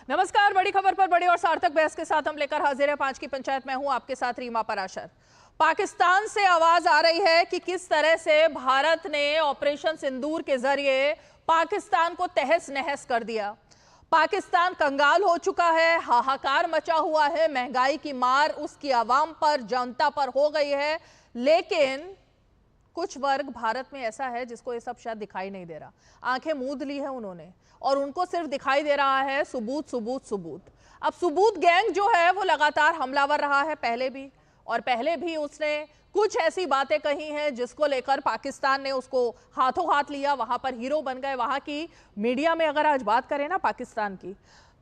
नमस्कार। बड़ी खबर पर बड़ी और सार्थक बहस के साथ हम लेकर हाजिर है 5 की पंचायत। मैं हूं आपके साथ रीमा पराशर। पाकिस्तान से आवाज आ रही है कि किस तरह से भारत ने ऑपरेशन सिंदूर के जरिए पाकिस्तान को तहस नहस कर दिया। पाकिस्तान कंगाल हो चुका है, हाहाकार मचा हुआ है, महंगाई की मार उसकी आवाम पर, जनता पर हो गई है। लेकिन कुछ वर्ग भारत में ऐसा है जिसको ये सब शायद दिखाई नहीं दे रहा। आंखें मूंद ली है उन्होंने और उनको सिर्फ दिखाई दे रहा है सबूत सबूत सबूत। अब सबूत गैंग जो है वो लगातार हमलावर रहा है, पहले भी उसने कुछ ऐसी बातें कही हैं जिसको लेकर पाकिस्तान ने उसको हाथों हाथ लिया, वहां पर हीरो बन गए। वहां की मीडिया में अगर आज बात करें ना पाकिस्तान की,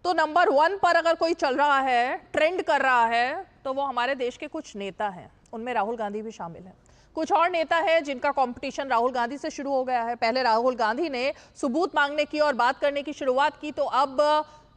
तो नंबर 1 पर अगर कोई चल रहा है, ट्रेंड कर रहा है, तो वो हमारे देश के कुछ नेता हैं। उनमें राहुल गांधी भी शामिल है। कुछ और नेता है जिनका कंपटीशन राहुल गांधी से शुरू हो गया है। पहले राहुल गांधी ने सबूत मांगने की और बात करने की शुरुआत की, तो अब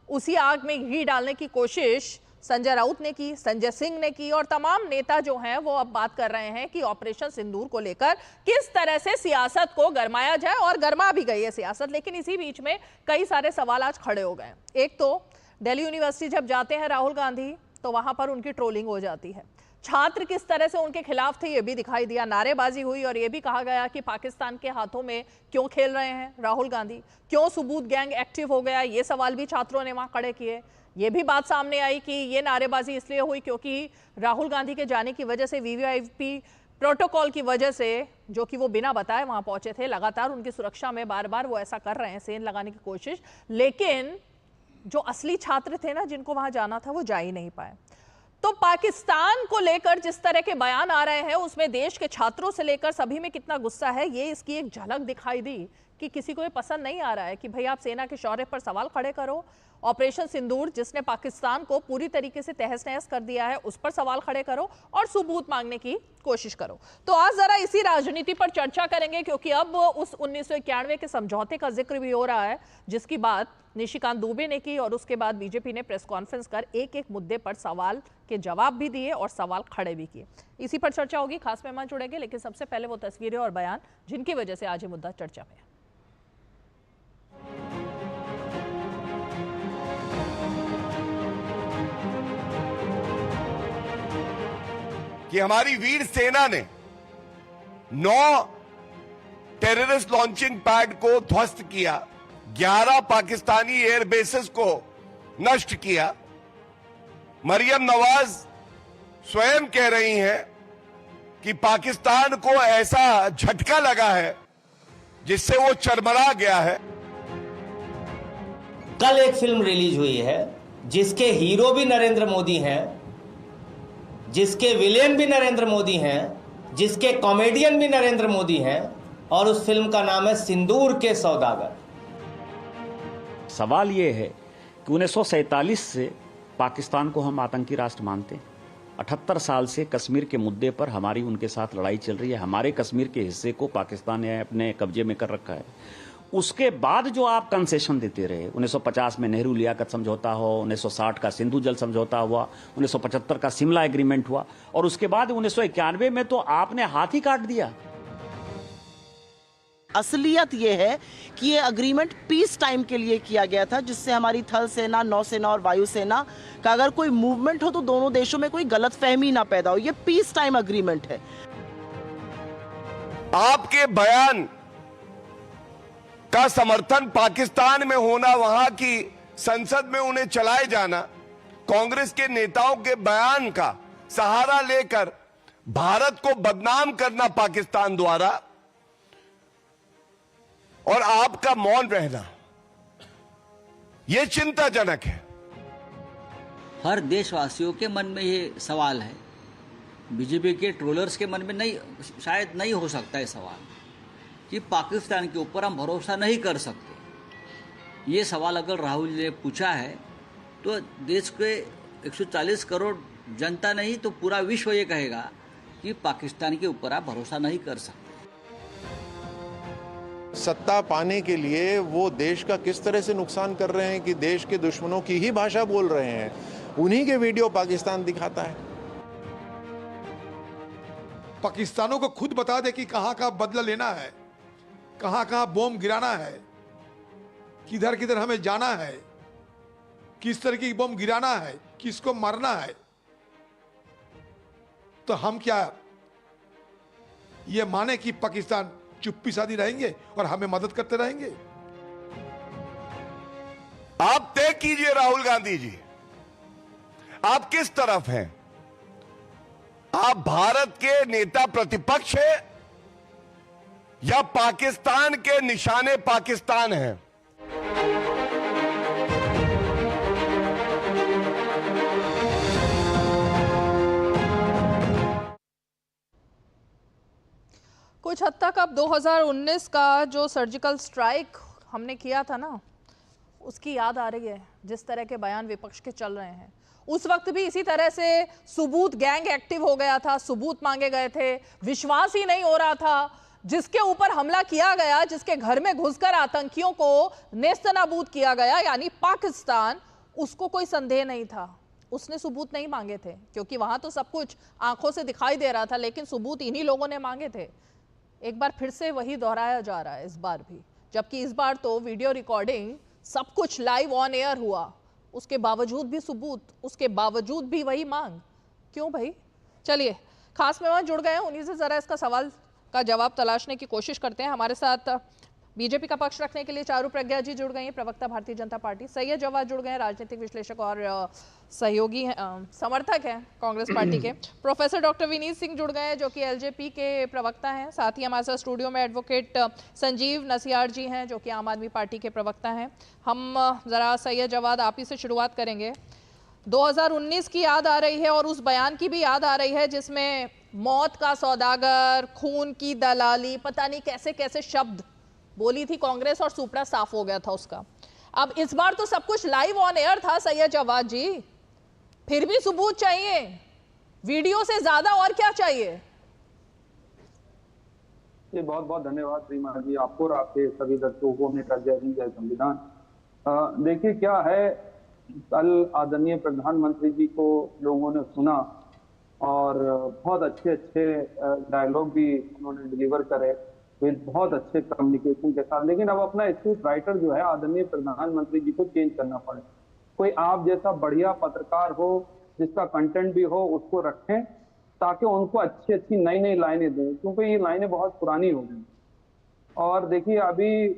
उसी आग में घी डालने की कोशिश संजय राउत ने की, संजय सिंह ने की, और तमाम नेता जो हैं वो अब बात कर रहे हैं कि ऑपरेशन सिंदूर को लेकर किस तरह से सियासत को गरमाया जाए, और गरमा भी गई है सियासत। लेकिन इसी बीच में कई सारे सवाल आज खड़े हो गए। एक तो दिल्ली यूनिवर्सिटी जब जाते हैं राहुल गांधी तो वहां पर उनकी ट्रोलिंग हो जाती है। छात्र किस तरह से उनके खिलाफ थे ये भी दिखाई दिया, नारेबाजी हुई और ये भी कहा गया कि पाकिस्तान के हाथों में क्यों खेल रहे हैं राहुल गांधी, क्यों सबूत गैंग एक्टिव हो गया, ये सवाल भी छात्रों ने वहां खड़े किए। ये भी बात सामने आई कि ये नारेबाजी इसलिए हुई क्योंकि राहुल गांधी के जाने की वजह से वीवीआईपी प्रोटोकॉल की वजह से, जो कि वो बिना बताए वहां पहुंचे थे, लगातार उनकी सुरक्षा में बार बार वो ऐसा कर रहे हैं, सेंध लगाने की कोशिश। लेकिन जो असली छात्र थे ना, जिनको वहां जाना था, वो जा ही नहीं पाए। तो पाकिस्तान को लेकर जिस तरह के बयान आ रहे हैं उसमें देश के छात्रों से लेकर सभी में कितना गुस्सा है, ये इसकी एक झलक दिखाई दी कि किसी को ये पसंद नहीं आ रहा है कि भाई आप सेना के शौर्य पर सवाल खड़े करो, ऑपरेशन सिंदूर जिसने पाकिस्तान को पूरी तरीके से तहस नहस कर दिया है उस पर सवाल खड़े करो और सबूत मांगने की कोशिश करो। तो आज जरा इसी राजनीति पर चर्चा करेंगे, क्योंकि अब उस 1991 के समझौते का जिक्र भी हो रहा है जिसकी बात निशिकांत दुबे ने की, और उसके बाद बीजेपी ने प्रेस कॉन्फ्रेंस कर एक एक मुद्दे पर सवाल के जवाब भी दिए और सवाल खड़े भी किए। इसी पर चर्चा होगी, खास मेहमान जुड़ेंगे, लेकिन सबसे पहले वो तस्वीरें और बयान जिनकी वजह से आज ये मुद्दा चर्चा में है। कि हमारी वीर सेना ने 9 टेररिस्ट लॉन्चिंग पैड को ध्वस्त किया, 11 पाकिस्तानी एयरबेसेस को नष्ट किया। मरियम नवाज स्वयं कह रही हैं कि पाकिस्तान को ऐसा झटका लगा है जिससे वो चरमरा गया है। कल एक फिल्म रिलीज हुई है जिसके हीरो भी नरेंद्र मोदी हैं, जिसके विलेन भी नरेंद्र मोदी हैं, जिसके कॉमेडियन भी नरेंद्र मोदी हैं, और उस फिल्म का नाम है सिंदूर के सौदागर। सवाल ये है कि 1947 से पाकिस्तान को हम आतंकी राष्ट्र मानते हैं। 78 साल से कश्मीर के मुद्दे पर हमारी उनके साथ लड़ाई चल रही है। हमारे कश्मीर के हिस्से को पाकिस्तान ने अपने कब्जे में कर रखा है। उसके बाद जो आप कंसेशन देते रहे, 1950 में नेहरू लियाकत समझौता हो, 1960 का सिंधु जल समझौता हुआ, 1975 का शिमला एग्रीमेंट हुआ, और उसके बाद 1991 में तो आपने हाथ ही काट दिया। असलियत ये है कि ये अग्रीमेंट पीस टाइम के लिए किया गया था, जिससे हमारी थल सेना, नौसेना और वायुसेना का अगर कोई मूवमेंट हो तो दोनों देशों में कोई गलतफहमी ना पैदा हो। ये पीस टाइम अग्रीमेंट है। आपके बयान का समर्थन पाकिस्तान में होना, वहां की संसद में उन्हें चलाए जाना, कांग्रेस के नेताओं के बयान का सहारा लेकर भारत को बदनाम करना पाकिस्तान द्वारा, और आपका मौन रहना, यह चिंताजनक है। हर देशवासियों के मन में ये सवाल है, बीजेपी के ट्रोलर्स के मन में नहीं, शायद नहीं हो सकता है सवाल कि पाकिस्तान के ऊपर हम भरोसा नहीं कर सकते। ये सवाल अगर राहुल जी ने पूछा है तो देश के 140 करोड़ जनता नहीं तो पूरा विश्व ये कहेगा कि पाकिस्तान के ऊपर आप भरोसा नहीं कर सकते। सत्ता पाने के लिए वो देश का किस तरह से नुकसान कर रहे हैं कि देश के दुश्मनों की ही भाषा बोल रहे हैं, उन्हीं के वीडियो पाकिस्तान दिखाता है। पाकिस्तानों को खुद बता दे कि कहां का बदला लेना है, कहां कहां बॉम्ब गिराना है, किधर किधर हमें जाना है, किस तरह की बम गिराना है, किसको मारना है, तो हम क्या ये माने कि पाकिस्तान चुप्पी साधी रहेंगे और हमें मदद करते रहेंगे? आप तय कीजिए राहुल गांधी जी, आप किस तरफ हैं? आप भारत के नेता प्रतिपक्ष हैं या पाकिस्तान के निशाने पाकिस्तान हैं? कुछ हद तक अब 2019 का जो सर्जिकल स्ट्राइक हमने किया था ना, उसकी याद आ रही है। जिस तरह के बयान विपक्ष के चल रहे हैं, उस वक्त भी इसी तरह से सबूत गैंग एक्टिव हो गया था, सबूत मांगे गए थे, विश्वास ही नहीं हो रहा था। जिसके ऊपर हमला किया गया, जिसके घर में घुसकर आतंकियों को नेस्तनाबूद किया गया, यानी पाकिस्तान, उसको कोई संदेह नहीं था। उसने सबूत नहीं मांगे थे, क्योंकि वहां तो सब कुछ आंखों से दिखाई दे रहा था, लेकिन सबूत इन्हीं लोगों ने मांगे थे। एक बार फिर से वही दोहराया जा रहा है इस बार भी, जबकि इस बार तो वीडियो रिकॉर्डिंग सब कुछ लाइव ऑन एयर हुआ, उसके बावजूद भी सबूत, उसके बावजूद भी वही मांग। क्यों भाई? चलिए, खास मेहमान जुड़ गए हैं, उन्हीं से जरा इसका सवाल का जवाब तलाशने की कोशिश करते हैं। हमारे साथ बीजेपी का पक्ष रखने के लिए चारू प्रज्ञा जी जुड़ गई हैं, प्रवक्ता भारतीय जनता पार्टी। सैयद जवाद जुड़ गए हैं, राजनीतिक विश्लेषक और सहयोगी समर्थक हैं कांग्रेस पार्टी के। प्रोफेसर डॉक्टर विनीत सिंह जुड़ गए हैं, जो कि एलजेपी के प्रवक्ता हैं। साथ ही हमारे साथ स्टूडियो में एडवोकेट संजीव नसियार जी हैं, जो कि आम आदमी पार्टी के प्रवक्ता हैं। हम ज़रा सैयद जवाद आप ही से शुरुआत करेंगे। 2019 की याद आ रही है और उस बयान की भी याद आ रही है जिसमें मौत का सौदागर, खून की दलाली, पता नहीं कैसे कैसे शब्द बोली थी कांग्रेस, और सुपड़ा साफ हो गया था उसका। अब इस बार तो सब कुछ लाइव ऑन एयर था सैयद जवाद जी, फिर भी सबूत चाहिए, वीडियो से ज्यादा और क्या चाहिए? ये बहुत बहुत धन्यवाद रीमा जी, आपको और आपके सभी दर्शकों को मेरा जय हिंद जय संविधान। देखिए क्या है, कल आदरणीय प्रधानमंत्री जी को लोगों ने सुना और बहुत अच्छे अच्छे डायलॉग भी उन्होंने डिलीवर करे, बहुत अच्छे कम्युनिकेशन के साथ। लेकिन अब अपना स्क्रिप्ट राइटर जो है आदरणीय प्रधानमंत्री जी को चेंज करना पड़े। कोई आप जैसा बढ़िया पत्रकार हो, जिसका कंटेंट भी हो, उसको रखें ताकि उनको अच्छी अच्छी नई नई लाइनें दें, क्योंकि ये लाइनें बहुत पुरानी हो गई। और देखिए अभी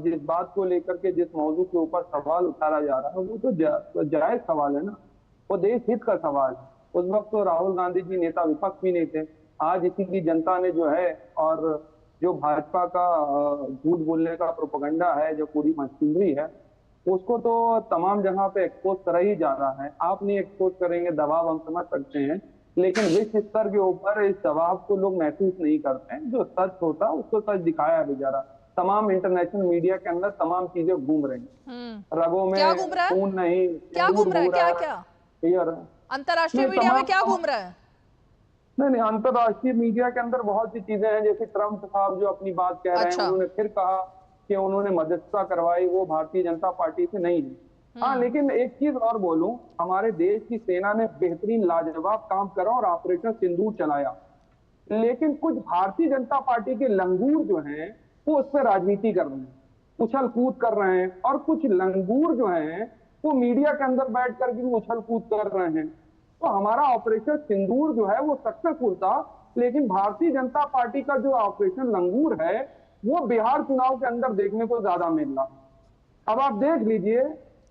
जिस बात को लेकर के, जिस मौजू के ऊपर सवाल उठाया जा रहा है, वो तो जायज सवाल है ना, वो देश हित का सवाल है। उस वक्त तो राहुल गांधी जी नेता विपक्ष भी नहीं थे। आज इसी की जनता ने जो है, और जो भाजपा का झूठ बोलने का प्रोपेगेंडा है, जो पूरी मशीनरी है, उसको तो तमाम जगह पे एक्सपोज करा ही जा रहा है। आप नहीं एक्सपोज करेंगे, दबाव हम समझ सकते हैं, लेकिन विश्व स्तर के ऊपर इस दबाव को लोग महसूस नहीं करते हैं। जो सच होता है उसको सच दिखाया भी जा रहा। तमाम इंटरनेशनल मीडिया के अंदर तमाम चीजें घूम रही हैं, रगों में खून नहीं, क्या घूम रहा है, क्या क्या अंतरराष्ट्रीय मीडिया में क्या घूम रहा है? नहीं, अंतरराष्ट्रीय मीडिया के अंदर बहुत सी चीजें हैं, जैसे ट्रंप साहब जो अपनी बात कह रहे हैं, उन्होंने फिर कहा कि उन्होंने मध्यस्थता करवाई, वो भारतीय जनता पार्टी से नहीं है। हाँ, लेकिन एक चीज और बोलूं, हमारे देश की सेना ने बेहतरीन लाजवाब काम करा और ऑपरेशन सिंदूर चलाया, लेकिन कुछ भारतीय जनता पार्टी के लंगूर जो हैं वो उस पर राजनीति कर रहे हैं, उछल कूद कर रहे हैं, और कुछ लंगूर जो हैं वो मीडिया के अंदर बैठ कर भी उछल कूद कर रहे हैं। तो हमारा ऑपरेशन सिंदूर जो है वो सक्सेसफुल था, लेकिन भारतीय जनता पार्टी का जो ऑपरेशन लंगूर है वो बिहार चुनाव के अंदर देखने को ज्यादा मिल रहा। अब आप देख लीजिए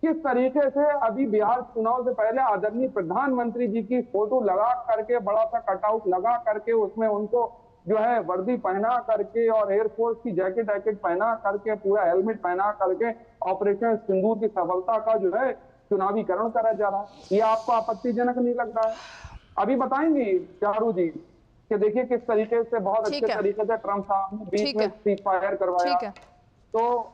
किस तरीके से अभी बिहार चुनाव से पहले आदरणीय प्रधानमंत्री जी की फोटो लगा करके, बड़ा सा कटआउट लगा करके, उसमें उनको जो है वर्दी पहना करके और एयरफोर्स की जैकेट पहना करके, पूरा हेलमेट पहना करके ऑपरेशन सिंदूर की सफलता का जो है चुनावीकरण करा जा रहा है। ये आपको आपत्तिजनक नहीं लग रहा है? अभी बताएंगे चारू जी कि देखिए किस तरीके से बहुत अच्छे तरीके से ट्रंप साहब ने बीच में सीज फायर करवाया। तो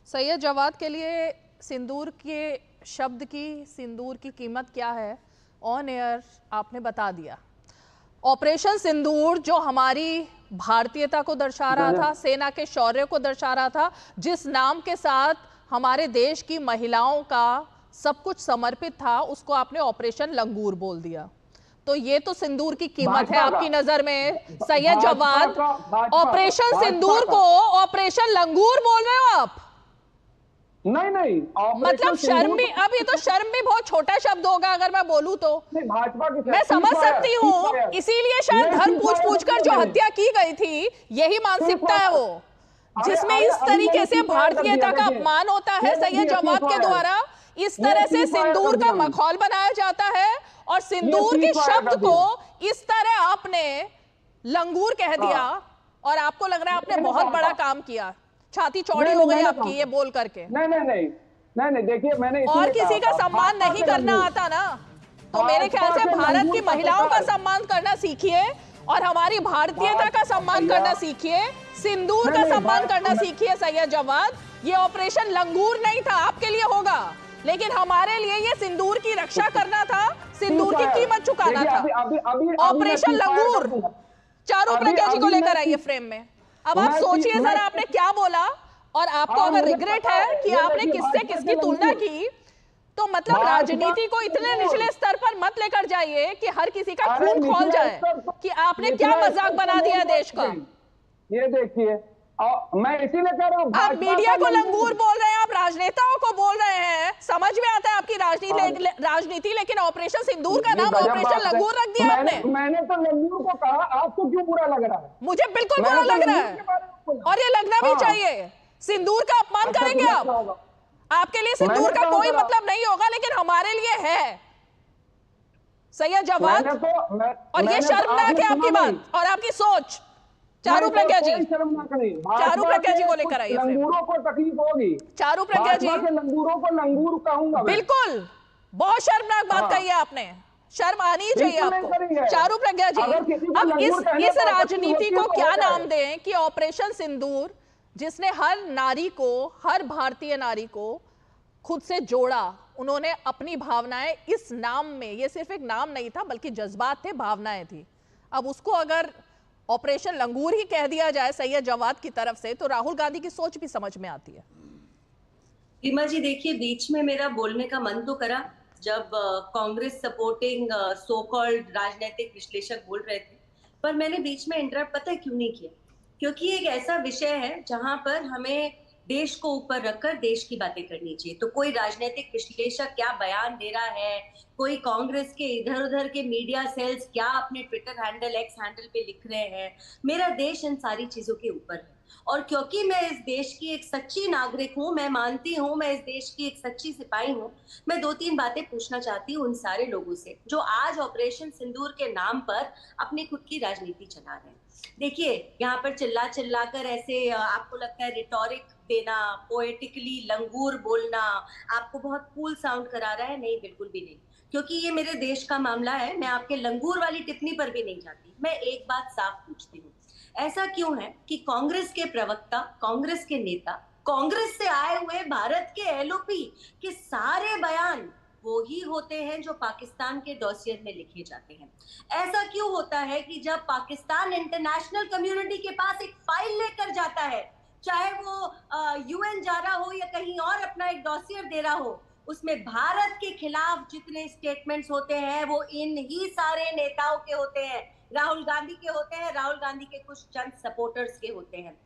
सैयद जवाद के लिए सिंदूर के शब्द की, सिंदूर की कीमत क्या है, ऑन एयर आपने बता दिया। ऑपरेशन सिंदूर जो हमारी भारतीयता को दर्शा रहा था, सेना के शौर्य को दर्शा रहा था, जिस नाम के साथ हमारे देश की महिलाओं का सब कुछ समर्पित था, उसको आपने ऑपरेशन लंगूर बोल दिया। तो ये तो सिंदूर की कीमत है आपकी नजर में सैयद जवाद। ऑपरेशन सिंदूर को ऑपरेशन लंगूर बोल रहे हो आप? नहीं मतलब शर्म भी, अब ये तो शर्म भी बहुत छोटा शब्द होगा अगर मैं बोलूं तो। भाजपा की मैं समझ सकती हूँ, इसीलिए शायद धर्म पूछ पूछ कर जो हत्या की गई थी, यही मानसिकता है वो, जिसमें इस तरीके से भारतीयता का अपमान होता है सैयद जवाद के द्वारा, इस तरह से सिंदूर का मखौल बनाया जाता है और सिंदूर के शब्द को इस तरह आपने लंगूर कह दिया और आपको लग रहा है आपने बहुत बड़ा काम किया। छाती चौड़ी हो गई आपकी ये बोल करके। नहीं देखिए, मैंने और किसी का सम्मान नहीं करना आता ना, तो मेरे ख्याल से भारत की महिलाओं का सम्मान करना सीखिए और हमारी भारतीयता का सम्मान करना सीखिए, सिंदूर का सम्मान करना सीखिए सैयद जवाद। ये ऑपरेशन लंगूर नहीं था, आपके लिए होगा, लेकिन हमारे लिए ये सिंदूर की रक्षा करना था, सिंदूर की कीमत चुकाना था। ऑपरेशन लंगूर चारों प्रज्ञा जी को लेकर आइए फ्रेम में। अब आप सोचिए जरा आपने क्या बोला, और आपको अगर रिग्रेट है कि आपने किससे किसकी तुलना की, तो मतलब राजनीति को इतने निचले स्तर पर मत लेकर जाइए कि हर किसी का खून खौल जाए कि आपने क्या मजाक बना दिया देश का। ये देखिए, मैं इसीलिए कह रहा हूँ, आप मीडिया को लंगूर बोल रहे हैं, आप राजनेताओं को बोल रहे हैं, समझ में आता है आपकी राजनीति, लेकिन ऑपरेशन सिंदूर का नाम ऑपरेशन लंगूर रख दिया आपने। मैंने तो लंगूर को कहा, आपको क्यों बुरा लग रहा है? मुझे बिल्कुल बुरा लग रहा है और ये लगना भी चाहिए। सिंदूर का अपमान करेंगे आप, आपके लिए सिंदूर का कोई मतलब नहीं होगा, लेकिन हमारे लिए है सैयद जवाद। और ये शर्मनाक है आपकी बात और आपकी सोच। चारू प्रज्ञा जी, चारू प्रज्ञा जी को लेकर आइए। लंगूरों को तकलीफ होगी, चारू प्रज्ञा जी, लंगूरों को लंगूर कहूंगा। बिल्कुल, बहुत शर्मनाक बात कही है आपने, शर्म आनी ही चाहिए आपको। चारू प्रज्ञा जी, अब इस राजनीति को क्या नाम दें कि ऑपरेशन सिंदूर, जिसने हर नारी को, हर भारतीय नारी को खुद से जोड़ा, उन्होंने अपनी भावनाएं इस नाम में, ये सिर्फ एक नाम नहीं था बल्कि जज्बात थे, भावनाएं थी, अब उसको अगर ऑपरेशन लंगूर ही कह दिया जाए सैयद जवाद की तरफ से, तो राहुल गांधी की सोच भी समझ में आती है। रीमा जी देखिए, बीच में मेरा बोलने का मन तो करा जब कांग्रेस सपोर्टिंग सो कॉल्ड राजनीतिक विश्लेषक बोल रहे थे, पर मैंने बीच में इंटरप्ट पता है क्यों नहीं किया? क्योंकि एक ऐसा विषय है जहां पर हमें देश को ऊपर रखकर देश की बातें करनी चाहिए। तो कोई राजनीतिक विश्लेषक क्या बयान दे रहा है, कोई कांग्रेस के इधर उधर के मीडिया सेल्स क्या अपने ट्विटर हैंडल, एक्स हैंडल पे लिख रहे हैं, मेरा देश इन सारी चीजों के ऊपर है। और क्योंकि मैं इस देश की एक सच्ची नागरिक हूँ, मैं मानती हूँ मैं इस देश की एक सच्ची सिपाही हूँ, मैं 2-3 बातें पूछना चाहती हूँ उन सारे लोगों से जो आज ऑपरेशन सिंदूर के नाम पर अपनी खुद की राजनीति चला रहे हैं। देखिए, यहाँ पर चिल्ला कर ऐसे आपको लगता है रिटोरिक देना, पोएटिकली लंगूर बोलना आपको बहुत कूल साउंड करा रहा है। नहीं, बिल्कुल भी नहीं, क्योंकि ये मेरे देश का मामला है। मैं आपके लंगूर वाली टिप्पणी पर भी नहीं जाती। मैं एक बात साफ पूछती हूँ, ऐसा क्यों है कि कांग्रेस के प्रवक्ता, कांग्रेस के नेता, कांग्रेस से आए हुए भारत के एलओपी के सारे बयान वो ही होते हैं जो पाकिस्तान के डॉसियर में लिखे जाते हैं? ऐसा क्यों होता है कि जब पाकिस्तान इंटरनेशनल कम्युनिटी के पास एक फाइल लेकर जाता है, चाहे वो यूएन जा रहा हो या कहीं और अपना एक डॉसियर दे रहा हो, उसमें भारत के खिलाफ जितने स्टेटमेंट्स होते हैं वो इन ही सारे नेताओं के होते हैं, राहुल गांधी के होते हैं, राहुल गांधी के कुछ चंद सपोर्टर्स के होते हैं।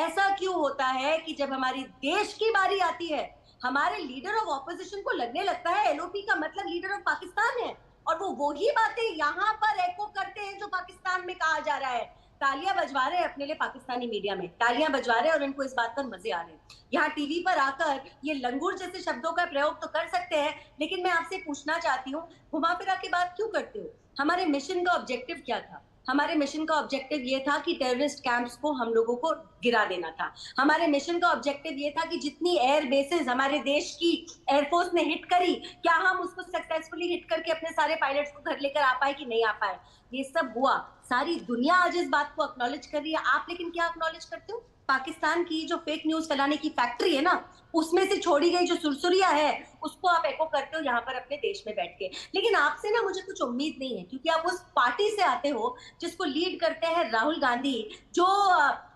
ऐसा क्यों होता है कि जब हमारी देश की बारी आती है, हमारे लीडर ऑफ ऑपोजिशन को लगने लगता है एलओपी का मतलब लीडर ऑफ पाकिस्तान है, और वो वही बातें यहाँ पर एको करते हैं जो पाकिस्तान में कहा जा रहा है। तालियां बजवा रहे हैं अपने लिए पाकिस्तानी मीडिया में, तालियां बजवा रहे हैं और इनको इस बात पर मजे आ रहे हैं। यहाँ टीवी पर आकर ये लंगूर जैसे शब्दों का प्रयोग तो कर सकते हैं, लेकिन मैं आपसे पूछना चाहती हूँ, घुमा फिरा के बात क्यों करते हो? हमारे मिशन का ऑब्जेक्टिव क्या था? हमारे मिशन का ऑब्जेक्टिव ये था कि टेररिस्ट कैंप्स को हम लोगों को गिरा देना था। हमारे मिशन का ऑब्जेक्टिव ये था कि जितनी एयर बेसेस हमारे देश की एयरफोर्स ने हिट करी, क्या हम उसको सक्सेसफुली हिट करके अपने सारे पायलट्स को घर लेकर आ पाए कि नहीं आ पाए? ये सब हुआ। सारी दुनिया आज इस बात को एक्नॉलेज कर रही है, आप लेकिन क्या एक्नॉलेज करते हो? पाकिस्तान की जो फेक न्यूज फैलाने की फैक्ट्री है ना, उसमें से छोड़ी गई जो सुरसुरिया है, उसको आप एको करते हो यहाँ पर अपने देश में बैठ के। लेकिन आपसे ना मुझे कुछ उम्मीद नहीं है, क्योंकि आप उस पार्टी से आते हो जिसको लीड करते हैं राहुल गांधी, जो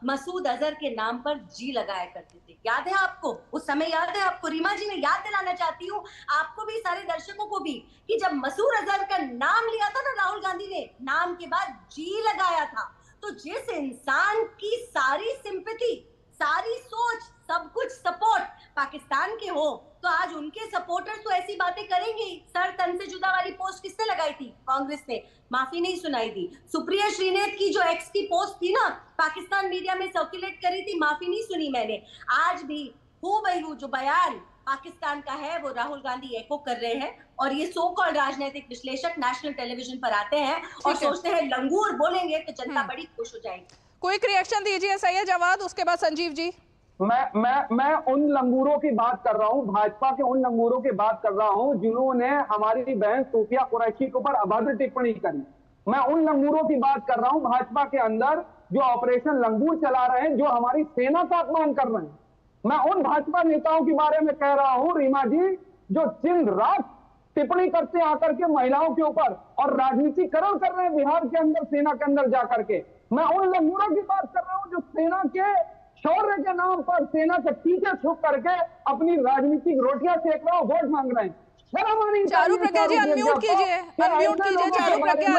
मसूद अजहर के नाम पर जी लगाया करते थे। याद है आपको? उस समय याद है आपको? रीमा जी, मैं याद दिलाना चाहती हूँ आपको भी, सारे दर्शकों को भी, कि जब मसूद अजहर का नाम लिया था ना राहुल गांधी ने, नाम के बाद जी लगाया था। तो जिस इंसान की सारी सिंपैथी, सारी सोच, सब कुछ सपोर्ट पाकिस्तान के हो, तो आज उनके सपोर्टर्स तो ऐसी बातें करेंगे ही। सर तन से जुदा वाली पोस्ट किसने लगाई थी? कांग्रेस ने, माफी नहीं सुनाई दी। सुप्रिया श्रीनेत की जो एक्स की पोस्ट थी ना, पाकिस्तान मीडिया में सर्कुलेट करी थी, माफी नहीं सुनी मैंने। आज भी हूबहू जो बयान पाकिस्तान का है वो राहुल गांधी एको कर रहे हैं, और ये सो कॉल्ड राजनीतिक विश्लेषक नेशनल टेलीविजन पर आते हैं और सोचते हैं लंगूर बोलेंगे तो जनता बड़ी खुश हो जाएगी। क्विक रिएक्शन दीजिए सैयद जवाद, उसके बाद संजीव जी। मैं उन लंगूरों की बात कर रहा हूं, भाजपा के उन लंगूरों की बात कर रहा हूं जिन्होंने हमारी बहन सूफिया कुरैशी के ऊपर अभद्र टिप्पणी करी। मैं उन लंगूरों की बात कर रहा हूं भाजपा के अंदर जो ऑपरेशन लंगूर चला रहे हैं, जो हमारी सेना का अपमान कर रहे हैं। मैं उन भाजपा नेताओं के बारे में कह रहा हूं रीमा जी, जो दिन रात टिप्पणी करते आकर के महिलाओं के ऊपर और राजनीतिकरण कर रहे हैं बिहार के अंदर, सेना के अंदर जाकर के। मैं उन लंगूरों की बात कर रहा हूं जो सेना के शौर्य के नाम पर सेना के पीछे छुप करके अपनी राजनीतिक रोटियां सेक रहे हो, वोट मांग रहे हैं। शर्म आनी चाहिए। चारू प्रज्ञा जी अनम्यूट कीजिए, अनम्यूट कीजिए चारू प्रज्ञा।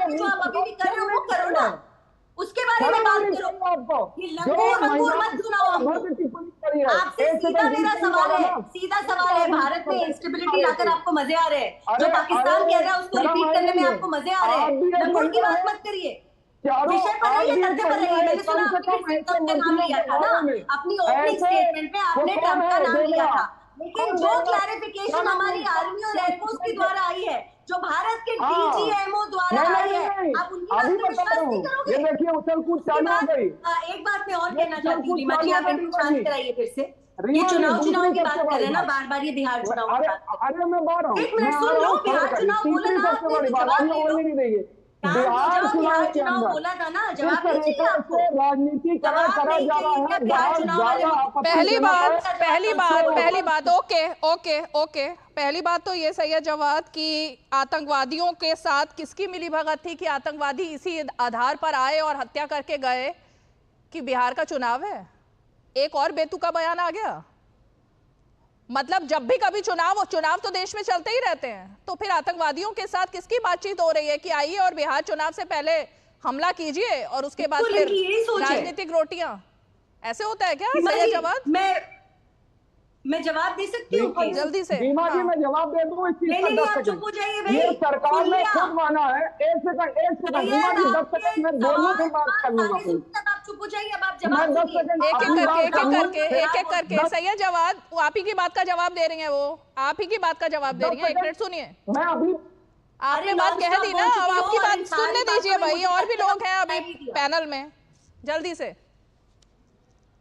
जो आप अभी भी कर रहे हो वो करो ना, उसके बारे में बात करो। ये लंगूर मत सुनाओ हमको। आपसे सीधा मेरा सवाल है, सीधा सवाल है, भारत में इंस्टेबिलिटी लाकर आपको मजे आ रहे हैं, जो पाकिस्तान कह रहा है उसको रिपीट करने में आपको मजे आ रहे हैं। लंगूर की बात मत करिए, विषय पर रहिए, तथ्य पर रहिए। मैंने सुना आपने का नाम लिया था ना अपनी ओपनिंग स्टेटमेंट में, आपने ट्रंप का नाम लिया था, लेकिन जो क्लैरिफिकेशन हमारी आर्मी और एयरफोर्स के द्वारा आई है, जो भारत के डीजीएमओ द्वारा आई है, आप उनकी बात में विश्वास नहीं करोगे। ये देखिए उछल कूद चालू हो गई। एक बात मैं और कहना चाहती हूँ रीमा जी, आप इनको शांत कराइए फिर से। ये चुनाव की बात कर रहे हैं ना, बार बार ये बिहार चुनाव की बात कर रहे हैं। अरे मैं बात रहा हूँ, एक मिनट सुन लो, बिहार चुनाव बोला ना आपने, जवाब नहीं देंगे। बिहार चुनाव बोला था ना, जवाब दीजिए आपको। राजनीतिकरण करा जा रहा है। पहली बात ओके पहली बात तो ये सैयद जवाद की आतंकवादियों के साथ किसकी मिलीभगत थी कि आतंकवादी इसी आधार पर आए और हत्या करके गए कि बिहार का चुनाव है? एक और बेतुका बयान आ गया। मतलब जब भी कभी चुनाव तो देश में चलते ही रहते हैं, तो फिर आतंकवादियों के साथ किसकी बातचीत हो रही है कि आइए और बिहार चुनाव से पहले हमला कीजिए और उसके बाद फिर राजनीतिक रोटियां? ऐसे होता है क्या सैयद जवाद? मैं जवाब दे सकती हूँ जल्दी से? रीमा जी मैं जवाब दे दूँ इस चीज नहीं, आप चुप हो जाइए भाई। ये सरकार ने खुद माना है। एक सेकंड रीमा जी 10 सेकंड में बोलने के बाद कर लूंगा। आप चुप हो जाइए, अब आप जवाब एक एक करके सैयद जवाद, वो आप ही की बात का जवाब दे रही हैं, वो आप ही की बात का जवाब दे रही हैं। एक मिनट सुनिए, मैं अभी आपने बात कह दी ना, अब आपकी बात सुनने दीजिए भाई, और भी लोग हैं अभी पैनल में, जल्दी से।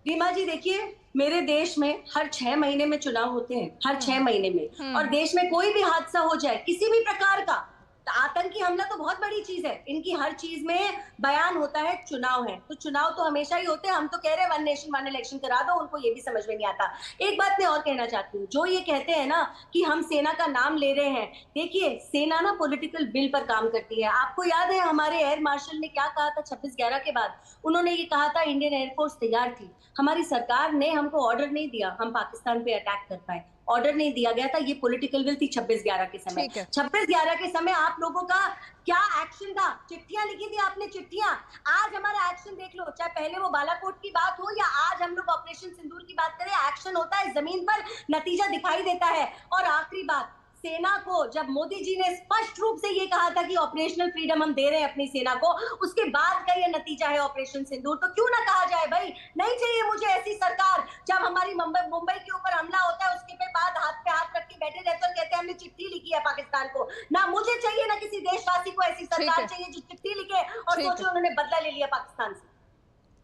रीमा जी देखिए, मेरे देश में हर 6 महीने में चुनाव होते हैं, हर 6 महीने में, और देश में कोई भी हादसा हो जाए किसी भी प्रकार का, आतंकी हमला तो बहुत बड़ी चीज है, इनकी हर चीज में बयान होता है चुनाव है, तो चुनाव तो हमेशा ही होते हैं। हम तो कह रहे हैं 1 नेशन 1 इलेक्शन करा दो, उनको ये भी समझ में नहीं आता। एक बात मैं और कहना चाहती हूँ, जो ये कहते हैं ना कि हम सेना का नाम ले रहे हैं, देखिए सेना ना पॉलिटिकल बिल पर काम करती है। आपको याद है हमारे एयर मार्शल ने क्या कहा था 26/11 के बाद? उन्होंने ये कहा था इंडियन एयरफोर्स तैयार थी। हमारी सरकार ने हमको ऑर्डर नहीं दिया हम पाकिस्तान पे अटैक कर पाए, ऑर्डर नहीं दिया गया था, ये पॉलिटिकल विल थी 26/11 के समय। 26/11 के समय आप लोगों का क्या एक्शन था? चिट्ठियां लिखी थी आपने, चिट्ठियां। आज हमारा एक्शन देख लो, चाहे पहले वो बालाकोट की बात हो या आज हम लोग ऑपरेशन सिंदूर की बात करें, एक्शन होता है जमीन पर, नतीजा दिखाई देता है। और आखिरी बात, सेना को जब मोदी जी ने स्पष्ट रूप से ये कहा था कि ऑपरेशनल फ्रीडम हम दे रहे हैं अपनी सेना को, उसके बाद का ये नतीजा है ऑपरेशन सिंदूर, तो क्यों ना कहा जाए भाई, नहीं चाहिए मुझे ऐसी सरकार। जब हमारी मुंबई के ऊपर हमला होता है उसके बाद हाथ पे हाथ रख के बैठे रहते और कहते हैं हमने चिट्ठी लिखी है पाकिस्तान को। ना मुझे चाहिए ना किसी देशवासी को ऐसी सरकार चाहिए जो चिट्ठी लिखे और सोचे उन्होंने बदला ले लिया पाकिस्तान से।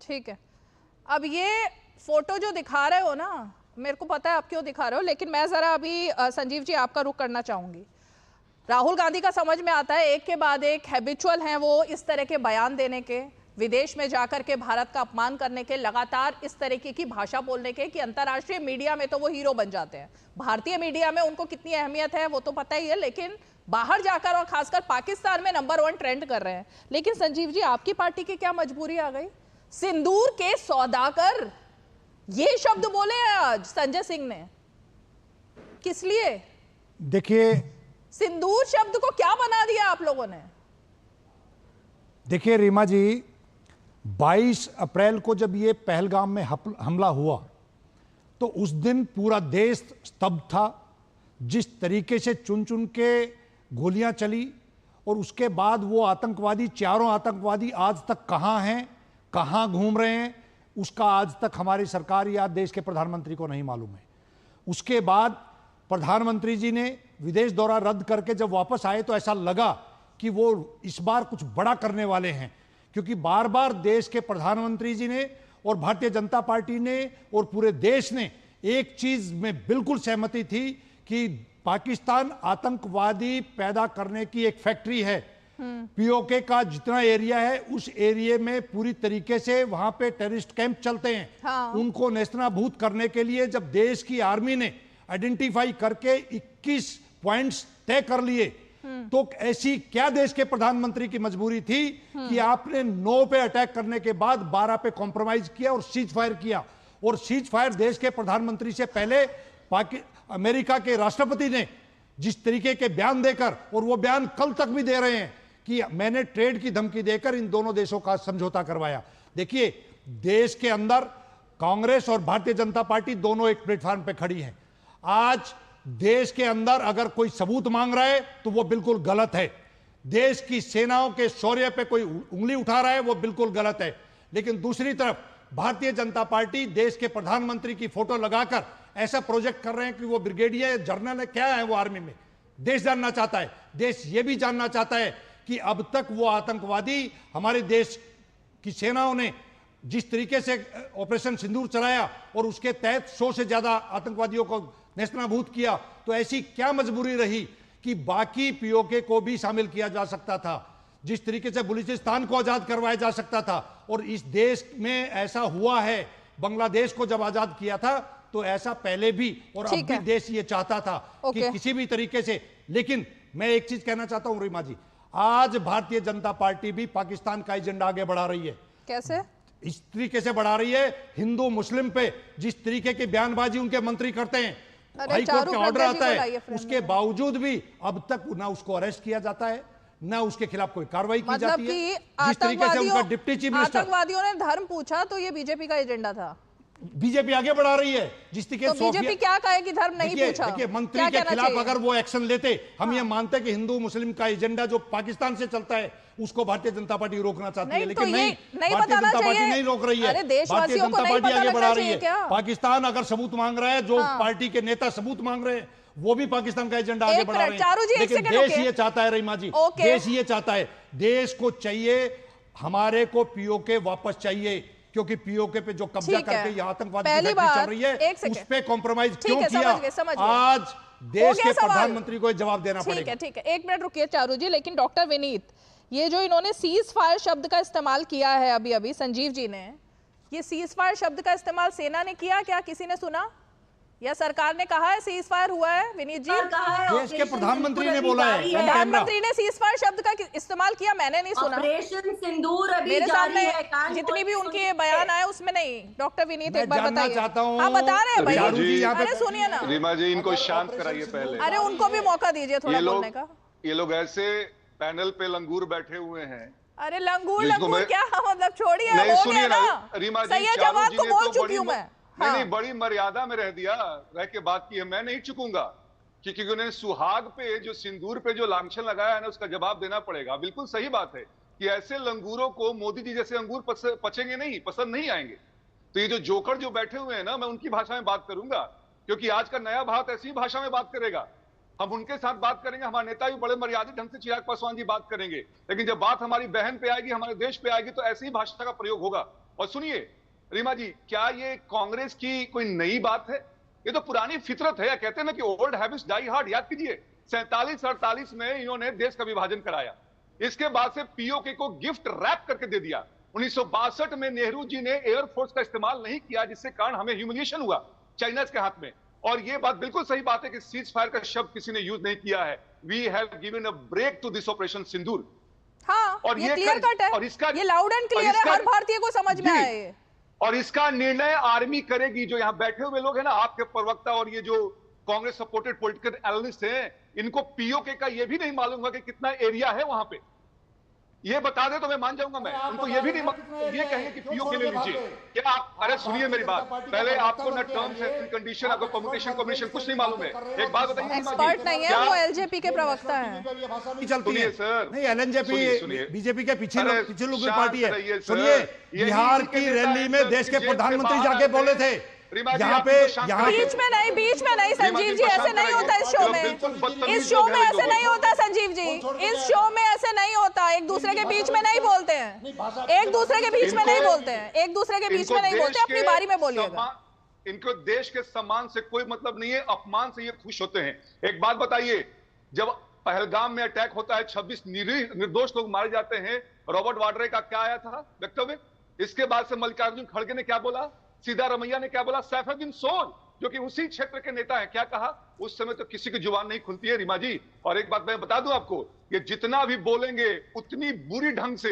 ठीक है, अब ये फोटो जो दिखा रहे हो ना, मेरे को पता है आप क्यों दिखा रहे हो, लेकिन मैं जरा अभी संजीव जी आपका रुख करना चाहूंगी। राहुल गांधी का समझ में आता है एक के बाद एक हैबिचुअल हैं वो इस तरह के बयान देने के, विदेश में जाकर के भारत का अपमान करने के, लगातार इस तरीके की भाषा बोलने के कि अंतर्राष्ट्रीय मीडिया में तो वो हीरो बन जाते हैं। भारतीय मीडिया में उनको कितनी अहमियत है वो तो पता ही है, लेकिन बाहर जाकर और खासकर पाकिस्तान में नंबर 1 ट्रेंड कर रहे हैं। लेकिन संजीव जी आपकी पार्टी की क्या मजबूरी आ गई? सिंदूर के सौदागर, ये शब्द बोले हैं आज संजय सिंह ने, किस लिए? देखिए, सिंदूर शब्द को क्या बना दिया आप लोगों ने? देखिए रीमा जी, 22 अप्रैल को जब ये पहलगाम में हमला हुआ तो उस दिन पूरा देश स्तब्ध था। जिस तरीके से चुन चुन के गोलियां चली और उसके बाद वो आतंकवादी, चारों आतंकवादी आज तक कहां हैं, कहां घूम रहे हैं, उसका आज तक हमारी सरकार या देश के प्रधानमंत्री को नहीं मालूम है। उसके बाद प्रधानमंत्री जी ने विदेश दौरा रद्द करके जब वापस आए तो ऐसा लगा कि वो इस बार कुछ बड़ा करने वाले हैं, क्योंकि बार बार देश के प्रधानमंत्री जी ने और भारतीय जनता पार्टी ने और पूरे देश ने एक चीज में बिल्कुल सहमति थी कि पाकिस्तान आतंकवादी पैदा करने की एक फैक्ट्री है। पीओके का जितना एरिया है उस एरिया में पूरी तरीके से वहां पे टेररिस्ट कैंप चलते हैं। हाँ। उनको नेस्तनाबूद करने के लिए जब देश की आर्मी ने आइडेंटिफाई करके 21 पॉइंट्स तय कर लिए तो ऐसी क्या देश के प्रधानमंत्री की मजबूरी थी कि आपने 9 पे अटैक करने के बाद 12 पे कॉम्प्रोमाइज किया और सीज फायर किया। और सीज फायर देश के प्रधानमंत्री से पहले अमेरिका के राष्ट्रपति ने जिस तरीके के बयान देकर, और वो बयान कल तक भी दे रहे हैं कि मैंने ट्रेड की धमकी देकर इन दोनों देशों का समझौता करवाया। देखिए, देश के अंदर कांग्रेस और भारतीय जनता पार्टी दोनों एक प्लेटफॉर्म पे खड़ी हैं। आज देश के अंदर अगर कोई सबूत मांग रहा है तो वो बिल्कुल गलत है। देश की सेनाओं के शौर्य पे कोई उंगली उठा रहा है वो बिल्कुल गलत है। लेकिन दूसरी तरफ भारतीय जनता पार्टी देश के प्रधानमंत्री की फोटो लगाकर ऐसा प्रोजेक्ट कर रहे हैं कि वो ब्रिगेडियर जनरल है, क्या है वो आर्मी में। देश जानना चाहता है, देश ये भी जानना चाहता है कि अब तक वो आतंकवादी हमारे देश की सेनाओं ने जिस तरीके से ऑपरेशन सिंदूर चलाया और उसके तहत 100 से ज्यादा आतंकवादियों को नेस्तनाबूद किया, तो ऐसी क्या मजबूरी रही कि बाकी पीओके को भी शामिल किया जा सकता था, जिस तरीके से बलूचिस्तान को आजाद करवाया जा सकता था। और इस देश में ऐसा हुआ है, बांग्लादेश को जब आजाद किया था तो ऐसा पहले भी और अब भी देश ये चाहता था कि किसी भी तरीके से। लेकिन मैं एक चीज कहना चाहता हूं रीमा जी, आज भारतीय जनता पार्टी भी पाकिस्तान का एजेंडा आगे बढ़ा रही है। कैसे? इस तरीके से बढ़ा रही है, हिंदू मुस्लिम पे जिस तरीके की बयानबाजी उनके मंत्री करते हैं, हाई कोर्ट का ऑर्डर आता है, उसके बावजूद भी अब तक ना उसको अरेस्ट किया जाता है ना उसके खिलाफ कोई कार्रवाई की जाती है। जिस तरीके से उनका डिप्टी चीफ मिनिस्टर, आतंकवादियों ने धर्म पूछा तो ये बीजेपी का एजेंडा था। बीजेपी आगे बढ़ा रही है जिस तरीके तो बीजेपी क्या कहे कि धर्म नहीं पूछा। देखिए, मंत्री के खिलाफ अगर वो एक्शन लेते, हम ये मानते कि हिंदू मुस्लिम का एजेंडा जो पाकिस्तान से चलता है उसको भारतीय जनता पार्टी रोकना चाहती है, लेकिन नहीं, भारतीय जनता पार्टी नहीं रोक रही है। भारतीय जनता पार्टी आगे बढ़ा रही है। पाकिस्तान अगर सबूत मांग रहा है, जो पार्टी के नेता सबूत मांग रहे हैं, वो भी पाकिस्तान का एजेंडा आगे बढ़ा रहे हैं। लेकिन देश ये चाहता है रीमा जी, देश ये चाहता है, देश को चाहिए हमारे को पीओके वापस चाहिए, क्योंकि पीओके पे जो कब्जा करके ये आतंकवादी की फैक्ट्री चल रही है उस पे कॉम्प्रोमाइज क्यों किया। आज देश के प्रधानमंत्री को जवाब देना पड़ेगा। ठीक है, एक मिनट रुकिए चारू जी। लेकिन डॉक्टर विनीत, ये जो इन्होंने सीज फायर शब्द का इस्तेमाल किया है अभी संजीव जी ने, ये सीज फायर शब्द का इस्तेमाल सेना ने किया, क्या किसी ने सुना या सरकार ने कहा है सीज फायर हुआ है? विनीत जी, देश के प्रधानमंत्री ने बोला है, प्रधानमंत्री ने सीज फायर शब्द का इस्तेमाल किया, मैंने नहीं सुना। ऑपरेशन सिंदूर अभी मेरे सामने जितनी भी उनके बयान आए उसमें नहीं। डॉक्टर विनीत एक बार बताइए। चाहता हूं, आप बता रहे हैं भाई, अरे सुनिए ना रीमा जी, इनको शांत कराइए पहले। अरे उनको भी मौका दीजिए थोड़ा बोलने का। ये लोग ऐसे पैनल पे लंगूर बैठे हुए हैं। अरे लंगूर क्या मतलब, छोड़िए, नहीं सुनिए ना रीमा जी, जवाब को बोल चुकी हूँ मैं। नहीं, बड़ी मर्यादा में रह दिया, रह के बात की है। मैं नहीं चुकूंगा क्योंकि उन्हें सुहाग पे जो सिंदूर पे जो लांछन लगाया है ना, उसका जवाब देना पड़ेगा। बिल्कुल सही बात है कि ऐसे लंगूरों को मोदी जी जैसे अंगूर पचेंगे नहीं, पसंद नहीं आएंगे। तो ये जो जोकर जो बैठे हुए हैं ना, मैं उनकी भाषा में बात करूंगा, क्योंकि आज का नया भारत ऐसी भाषा में बात करेगा। हम उनके साथ बात करेंगे, हमारे नेता भी बड़े मर्यादित ढंग से चिराग पासवान जी बात करेंगे, लेकिन जब बात हमारी बहन पे आएगी, हमारे देश पे आएगी, तो ऐसी ही भाषा का प्रयोग होगा। और सुनिए रीमा जी, क्या ये कांग्रेस की कोई नई बात है? ये तो पुरानी फितरत है। कहते हैं ना कि ओल्ड हैबिट्स डाई हार्ड। याद कीजिए, 47-48 में इन्होंने देश का विभाजन कराया, इसके बाद से पीओके को गिफ्ट रैप करके दे दिया। 1962 में नेहरू जी ने एयरफोर्स का इस्तेमाल नहीं किया, जिससे कारण हमें ह्यूमिलिएशन हुआ चाइनाज के हाथ में। और ये बात बिल्कुल सही बात है कि सीज फायर का शब्द किसी ने यूज नहीं किया है। We have given a break to this operation Sindoor. हाँ, और ये क्लियर कट है, और इसका ये लाउड एंड क्लियर है, हर भारतीय को समझ में आए। और इसका निर्णय आर्मी करेगी। जो यहां बैठे हुए लोग हैं ना, आपके प्रवक्ता और ये जो कांग्रेस सपोर्टेड पॉलिटिकल एनालिस्ट हैं, इनको पीओके का ये भी नहीं मालूम होगा कि कितना एरिया है वहां पे। ये बता दे तो मैं मान जाऊंगा। मैं उनको ये भी नहीं ये कहेंगे कि पीओ के लिए लीजिए क्या आप। अरे सुनिए मेरी बात, पहले आपको ना टर्म्स एंड कंडीशन, आपको परम्यूटेशन कॉम्बिनेशन कुछ नहीं मालूम है। एक बात बताइए, एक्सपर्ट नहीं है वो, एलजेपी के प्रवक्ता हैं। चलती है सर, नहीं एलजेपी बीजेपी के पीछे लोग पार्टी है। सुनिए, बिहार की रैली में देश के प्रधानमंत्री जाके बोले थे यहाँ पे बीच में नहीं संजीव जी, ऐसे नहीं होता इस शो में। इस शो में ऐसे नहीं होता संजीव जी, इस शो में ऐसे नहीं होता। एक दूसरे के बीच में नहीं बोलते हैं, एक दूसरे के बीच में नहीं बोलते हैं, एक दूसरे के बीच में नहीं बोलते। अपनी बारी में बोलिएगा। इनको देश के सम्मान से कोई मतलब नहीं है, अपमान से ये खुश होते हैं। एक बात बताइए, जब पहलगाम में अटैक होता है, 26 निर्दोष लोग मारे जाते हैं, रॉबर्ट वाड्रे का क्या आया था वक्तव्य? इसके बाद से मल्लिकार्जुन खड़गे ने क्या बोला, सिद्धारमैया ने क्या बोला, सैफुद्दीन सोल जो कि उसी क्षेत्र के नेता है क्या कहा? उस समय तो किसी की जुबान नहीं खुलती है रीमा जी। और एक बात मैं बता दूं आपको, ये जितना भी बोलेंगे उतनी बुरी ढंग से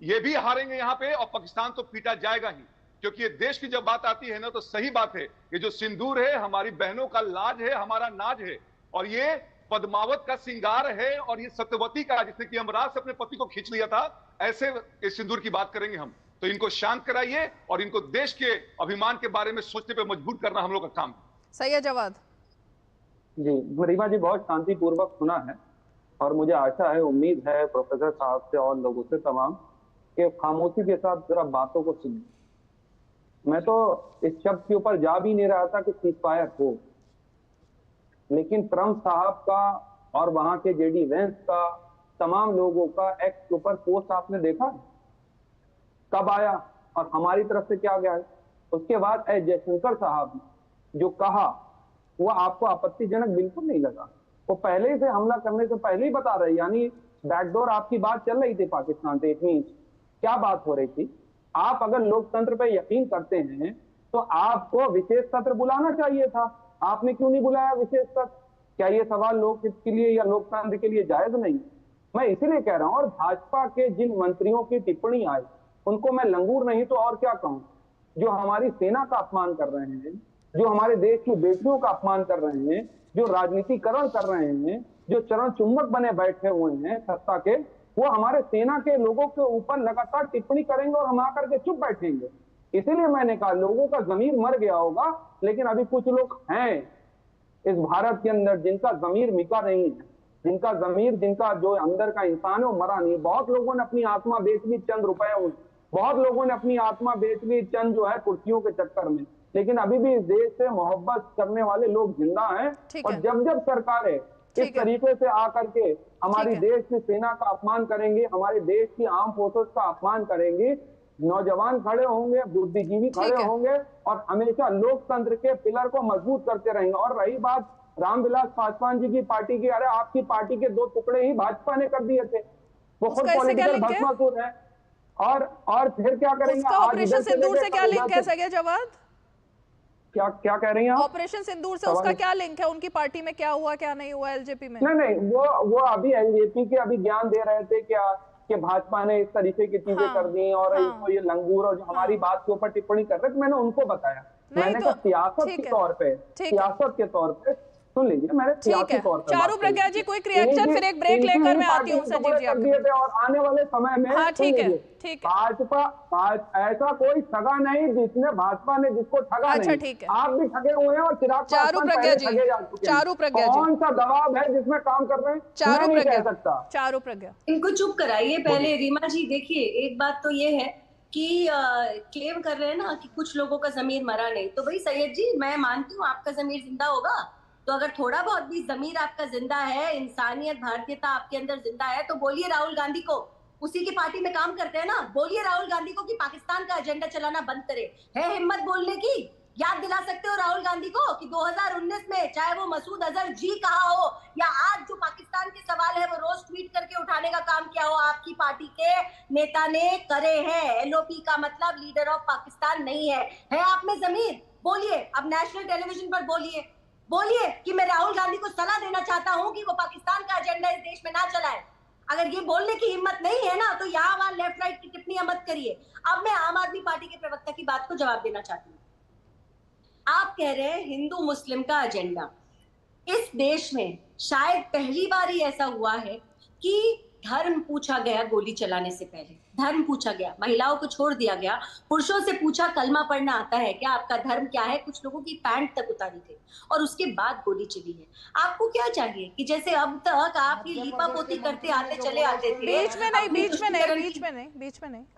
ये भी हारेंगे यहाँ पे, और पाकिस्तान तो पीटा जाएगा ही। क्योंकि ये देश की जब बात आती है ना, तो सही बात है, ये जो सिंदूर है हमारी बहनों का लाज है, हमारा नाज है, और ये पद्मावत का सिंगार है, और ये सत्यवती का, जिसने कि यमराज से अपने पति को खींच लिया था, ऐसे इस सिंदूर की बात करेंगे हम। तो इनको शांत कराइए और इनको देश के अभिमान के बारे में सोचने पे मजबूर करना हम लोग का काम है। सही है जवाद जी। रीमा जी बहुत शांतिपूर्वक सुना है, और मुझे आशा है, उम्मीद है प्रोफेसर साहब से और लोगों से तमाम के खामोशी के साथ जरा बातों को सुनिए। मैं तो इस शब्द के ऊपर जा भी नहीं रहा था कि सीजफायर हो, लेकिन ट्रंप साहब का और वहां के जेडी वेंस का, तमाम लोगों का एक्स के ऊपर पोस्ट आपने देखा कब आया और हमारी तरफ से क्या गया है? उसके बाद एस जयशंकर साहब ने जो कहा वो आपको आपत्तिजनक बिल्कुल नहीं लगा? वो पहले से हमला करने से पहले ही बता रहे, यानी बैकडोर आपकी बात चल रही थी पाकिस्तान से। इट मींस क्या बात हो रही थी? आप अगर लोकतंत्र पे यकीन करते हैं तो आपको विशेष सत्र बुलाना चाहिए था। आपने क्यों नहीं बुलाया विशेष सत्र? क्या ये सवाल लोकहित के लिए या लोकतंत्र के लिए जायज नहीं? मैं इसीलिए कह रहा हूं। और भाजपा के जिन मंत्रियों की टिप्पणी आई उनको मैं लंगूर नहीं तो और क्या कहूं, जो हमारी सेना का अपमान कर रहे हैं, जो हमारे देश की बेटियों का अपमान कर रहे हैं, जो राजनीतिकरण कर रहे हैं, जो चरण चुंबक बने बैठे हुए हैं सत्ता के, वो हमारे सेना के लोगों के ऊपर लगातार टिप्पणी करेंगे और हम आकर के चुप बैठेंगे। इसीलिए मैंने कहा लोगों का जमीर मर गया होगा, लेकिन अभी कुछ लोग हैं इस भारत के अंदर जिनका जमीर मिटा नहीं है, जिनका जमीर, जिनका जो अंदर का इंसान है वो मरा नहीं। बहुत लोगों ने अपनी आत्मा बेच ली चंद रुपए, बहुत लोगों ने अपनी आत्मा बेच ली चंद जो है कुर्सियों के चक्कर में, लेकिन अभी भी इस देश से मोहब्बत करने वाले लोग जिंदा हैं। और जब जब सरकारें इस तरीके से आकर के हमारी देश की सेना का अपमान करेंगे, हमारे देश की आर्म फोर्सेस का अपमान करेंगे, नौजवान खड़े होंगे, बुद्धिजीवी खड़े होंगे और हमेशा लोकतंत्र के पिलर को मजबूत करते रहेंगे। और रही बात रामविलास पासवान जी की पार्टी की, अरे आपकी पार्टी के 2 टुकड़े ही भाजपा ने कर दिए थे, वो खुद पॉलिटिकल भस्मासुर है। और फिर क्या करेंगे? ऑपरेशन सिंदूर से क्या लिंक है? सगे जवाद क्या कह रही हैं आप? ऑपरेशन सिंदूर से उसका क्या लिंक है? उनकी पार्टी में क्या हुआ क्या नहीं हुआ एलजेपी में? नहीं, वो अभी एलजेपी के अभी ज्ञान दे रहे थे क्या कि भाजपा ने इस तरीके की चीजें कर दी और इसको ये लंगूर और जो हमारी बात के ऊपर टिप्पणी कर रहे थे, मैंने उनको बताया। मैंने कहा सियासत के तौर पे सुन लीजिए, मैंने सियासी तौर पर चारू प्रज्ञा जी कोई रिएक्शन, फिर एक ब्रेक लेकर मैं आती हूं संजीव जी आपके। और आने वाले समय में ठीक है भाजपा ऐसा कोई ठगा नहीं जिसने भाजपा ने जिसको ठगा नहीं। ठीक है, आप भी ठगे हुए हैं और चिराग चारू प्रज्ञा जी, चारू प्रज्ञा जी कौन सा दबाव है जिसमें काम कर रहे हैं? चारू प्रज्ञा, सकता चारू प्रज्ञा इनको चुप कराइए पहले। रीमा जी देखिए, एक बात तो ये है कि क्लेम कर रहे हैं ना कि कुछ लोगों का जमीर मरा नहीं, तो भाई सैयद जी मैं मानती हूँ आपका जमीर जिंदा होगा, तो अगर थोड़ा बहुत भी जमीर आपका जिंदा है, इंसानियत भारतीयता आपके अंदर जिंदा है, तो बोलिए राहुल गांधी को, उसी की पार्टी में काम करते हैं ना, बोलिए राहुल गांधी को कि पाकिस्तान का एजेंडा चलाना बंद करे। है हिम्मत बोलने की? याद दिला सकते हो राहुल गांधी को कि 2019 में चाहे वो मसूद अजहर जी कहा हो या आज जो पाकिस्तान के सवाल है वो रोज ट्वीट करके उठाने का काम किया हो, आपकी पार्टी के नेता ने करे हैं। एलओपी का मतलब लीडर ऑफ पाकिस्तान नहीं है आप में जमीर? बोलिए, अब नेशनल टेलीविजन पर बोलिए कि मैं राहुल गांधी को सलाह देना चाहता हूं कि वो पाकिस्तान का एजेंडा इस देश में ना चलाए। अगर ये बोलने की हिम्मत नहीं है ना, तो यहाँ वहां लेफ्ट राइट की टिप्पणियां मत करिए। अब मैं आम आदमी पार्टी के प्रवक्ता की बात को जवाब देना चाहती हूँ। आप कह रहे हैं हिंदू मुस्लिम का एजेंडा। इस देश में शायद पहली बार ही ऐसा हुआ है कि धर्म पूछा गया गोली चलाने से पहले, धर्म पूछा गया, महिलाओं को छोड़ दिया गया, पुरुषों से पूछा कलमा पढ़ना आता है क्या, आपका धर्म क्या है, कुछ लोगों की पैंट तक उतारी थी और उसके बाद गोली चली है। आपको क्या चाहिए कि जैसे अब तक आप ये लीपापोती करते आते चले आते थे,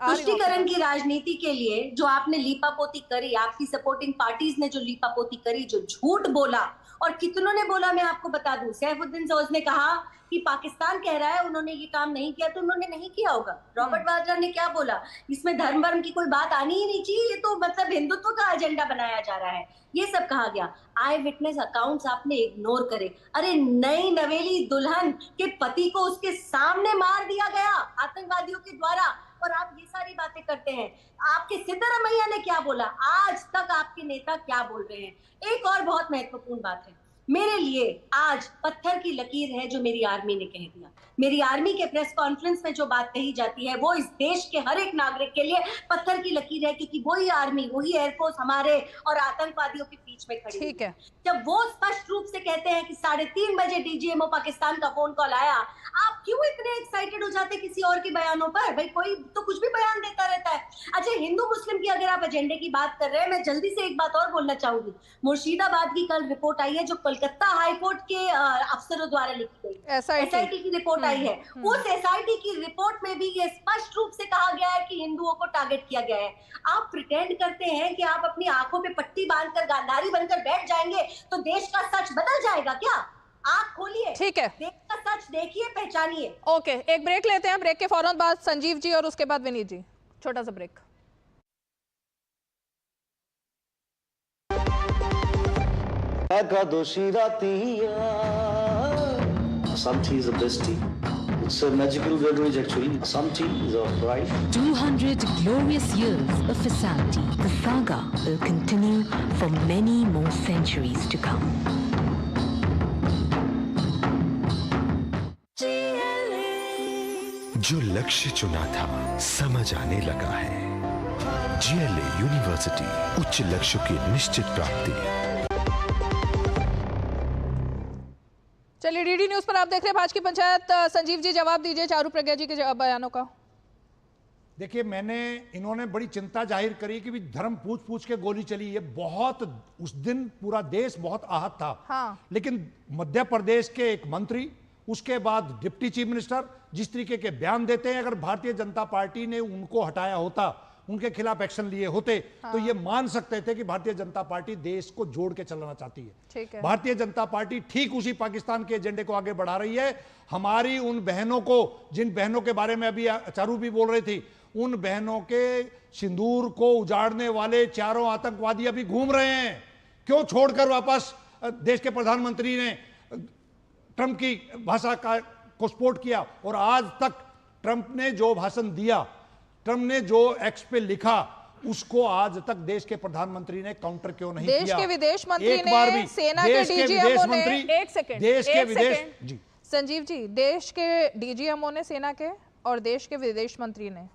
तुष्टीकरण की राजनीति के लिए जो आपने लीपापोती करी, आपकी सपोर्टिंग पार्टीज ने जो लीपापोती करी, जो झूठ बोला, और कितनों ने बोला, मैं आपको बता दूं, सैफुद्दीन सोज ने कहा कि पाकिस्तान कह रहा है उन्होंने ये काम नहीं किया, तो उन्होंने नहीं किया होगा। रॉबर्ट वाड्रा ने क्या बोला, इसमें धर्म वर्म की कोई बात आनी ही नहीं चाहिए, ये तो मतलब हिंदुत्व का एजेंडा बनाया जा रहा है, ये सब कहा गया। आई विटनेस अकाउंट्स आपने इग्नोर करे। अरे नई नवेली दुल्हन के पति को उसके सामने मार दिया गया आतंकवादियों के द्वारा, और आप ये सारी बातें करते हैं। आपके सिद्धरामैया ने क्या बोला, आज तक आपके नेता क्या बोल रहे हैं। एक और बहुत महत्वपूर्ण बात है मेरे लिए, आज पत्थर की लकीर है जो मेरी आर्मी ने कह दिया। मेरी आर्मी के प्रेस कॉन्फ्रेंस में जो बात कही जाती है वो इस देश के हर एक नागरिक के लिए पत्थर की लकीर है, क्योंकि वही आर्मी, वही एयरफोर्स हमारे और आतंकवादियों के बीच में खड़ी। ठीक है, जब वो स्पष्ट रूप से कहते हैं कि 3:30 बजे डीजीएमओ पाकिस्तान का फोन कॉल आया, आप क्यों इतने एक्साइटेड हो जाते किसी और के बयानों पर? भाई कोई तो कुछ भी बयान देता रहता है। अच्छा, हिंदू मुस्लिम की अगर आप एजेंडे की बात कर रहे हैं, मैं जल्दी से एक बात और बोलना चाहूंगी। मुर्शिदाबाद की कल रिपोर्ट आई है जो कोलकाता हाईकोर्ट के अफसरों द्वारा लिखी गई, एसआईटी की रिपोर्ट आई है। उस एसआईटी की रिपोर्ट में भी ये स्पष्ट रूप से कहा गया है कि हिंदुओं को टारगेट किया गया है। आप प्रिटेंड करते हैं कि आप अपनी आंखों पे पट्टी बांधकर गांधारी बनकर बैठ जाएंगे तो देश का सच बदल जाएगा क्या? आंख खोलिए, ठीक है, देश का सच देखिए, पहचानिए। ओके, एक ब्रेक लेते हैं, ब्रेक के फौरन बाद संजीव जी और उसके बाद विनीत जी, छोटा सा ब्रेक। एकादशी रातिया some tea is the best tea. It's a magical beverage actually. Some tea is of right. 200 glorious years of Vasanti. The saga will continue for many more centuries to come. जो लक्ष्य चुना था समझ आने लगा है। GLA university, उच्च लक्ष्य की निश्चित प्राप्ति। चलिए, डीडी न्यूज पर आप देख रहे हैं भाजपा की पंचायत। संजीव जी जवाब दीजिए चारू प्रज्ञा जी के बयानों का। देखिए, इन्होंने बड़ी चिंता जाहिर करी कि भी धर्म पूछ के गोली चली। ये बहुत, उस दिन पूरा देश बहुत आहत था। हाँ। लेकिन मध्य प्रदेश के एक मंत्री, उसके बाद डिप्टी चीफ मिनिस्टर जिस तरीके के बयान देते हैं, अगर भारतीय जनता पार्टी ने उनको हटाया होता, उनके खिलाफ एक्शन लिए होते, हाँ, तो ये मान सकते थे कि भारतीय जनता पार्टी देश को जोड़ के चलाना चाहती है। ठीक है। भारतीय जनता पार्टी ठीक उसी पाकिस्तान के एजेंडे को आगे बढ़ा रही है। हमारी उन बहनों को, जिन बहनों के बारे में अभी चारू भी बोल रही थी, उन बहनों के सिंदूर को उजाड़ने वाले चारों आतंकवादी अभी घूम रहे हैं। क्यों छोड़कर वापस देश के प्रधानमंत्री ने ट्रंप की भाषा को सपोर्ट किया? और आज तक ट्रंप ने जो भाषण दिया, ट्रंप ने जो एक्स पे लिखा, उसको आज तक देश के प्रधानमंत्री ने काउंटर क्यों नहीं किया? देश के विदेश मंत्री ने, सेना के डीजीएमओ ने, एक सेकंड, देश के विदेश जी संजीव जी, देश के डीजीएमओ ने, सेना के और देश के विदेश मंत्री ने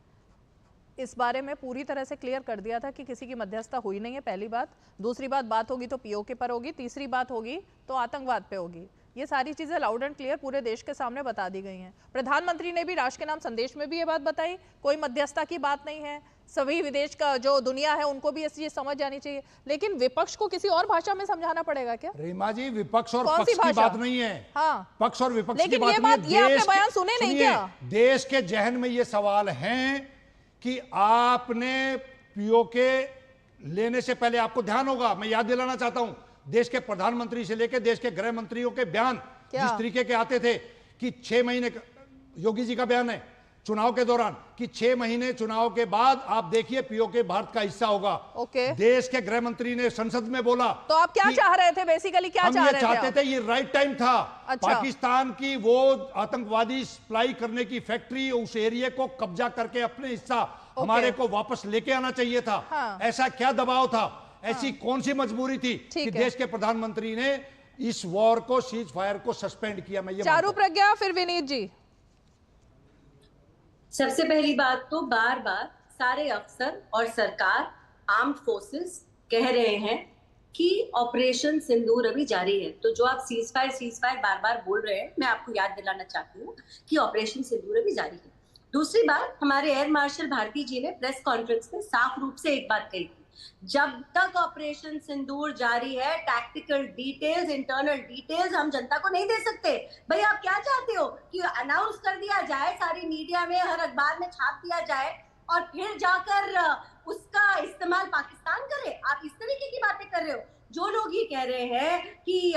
इस बारे में पूरी तरह से क्लियर कर दिया था कि किसी की मध्यस्थता हुई नहीं है। पहली बात। दूसरी बात होगी तो पीओके पर होगी, तीसरी बात होगी तो आतंकवाद पे होगी। ये सारी चीजें लाउड एंड क्लियर पूरे देश के सामने बता दी गई हैं। प्रधानमंत्री ने भी राष्ट्र के नाम संदेश में भी ये बात बताई, कोई मध्यस्थता की बात नहीं है। सभी विदेश का जो दुनिया है उनको भी ये चीज समझ जानी चाहिए। लेकिन विपक्ष को किसी और भाषा में समझाना पड़ेगा क्या? रीमा जी, विपक्ष और पक्ष की बात नहीं है। हाँ, पक्ष और विपक्ष की बात नहीं है। ये आपने बयान सुने नहीं क्या? देश के जहन में ये सवाल है कि आपने पीओके लेने से पहले, आपको ध्यान होगा, मैं याद दिलाना चाहता हूं, देश के प्रधानमंत्री से लेकर देश के गृह मंत्रियों के बयान जिस तरीके के आते थे कि 6 महीने, योगी जी का बयान है चुनाव के दौरान कि 6 महीने चुनाव के बाद आप देखिए पीओके भारत का हिस्सा होगा। देश के गृह मंत्री ने संसद में बोला। तो आप क्या चाह रहे थे बेसिकली? क्या चाह रहे थे? हम ये चाहते थे, ये राइट टाइम था। अच्छा। पाकिस्तान की वो आतंकवादी सप्लाई करने की फैक्ट्री, उस एरिया को कब्जा करके अपने हिस्सा हमारे को वापस लेके आना चाहिए था। हाँ। ऐसा क्या दबाव था? ऐसी कौन सी मजबूरी थी कि देश के प्रधानमंत्री ने इस वॉर को, सीज फायर को सस्पेंड किया? मैं ये चारू प्रज्ञा, फिर विनीत जी। सबसे पहली बात तो बार बार सारे अफसर और सरकार, आर्म्ड फोर्सेस कह रहे हैं कि ऑपरेशन सिंदूर अभी जारी है। तो जो आप सीज फायर बार बार बोल रहे हैं, मैं आपको याद दिलाना चाहती हूँ कि ऑपरेशन सिंदूर अभी जारी है। दूसरी बात, हमारे एयर मार्शल भारती जी ने प्रेस कॉन्फ्रेंस में साफ रूप से एक बात कही थी, जब तक ऑपरेशन सिंदूर जारी है टैक्टिकल डिटेल्स, इंटरनल डिटेल्स हम जनता को नहीं दे सकते। भाई आप क्या चाहते हो कि अनाउंस कर दिया जाए, सारी मीडिया में, हर अखबार में छाप दिया जाए और फिर जाकर उसका इस्तेमाल पाकिस्तान करे? आप इस तरीके की बातें कर रहे हो। जो लोग ये कह रहे हैं कि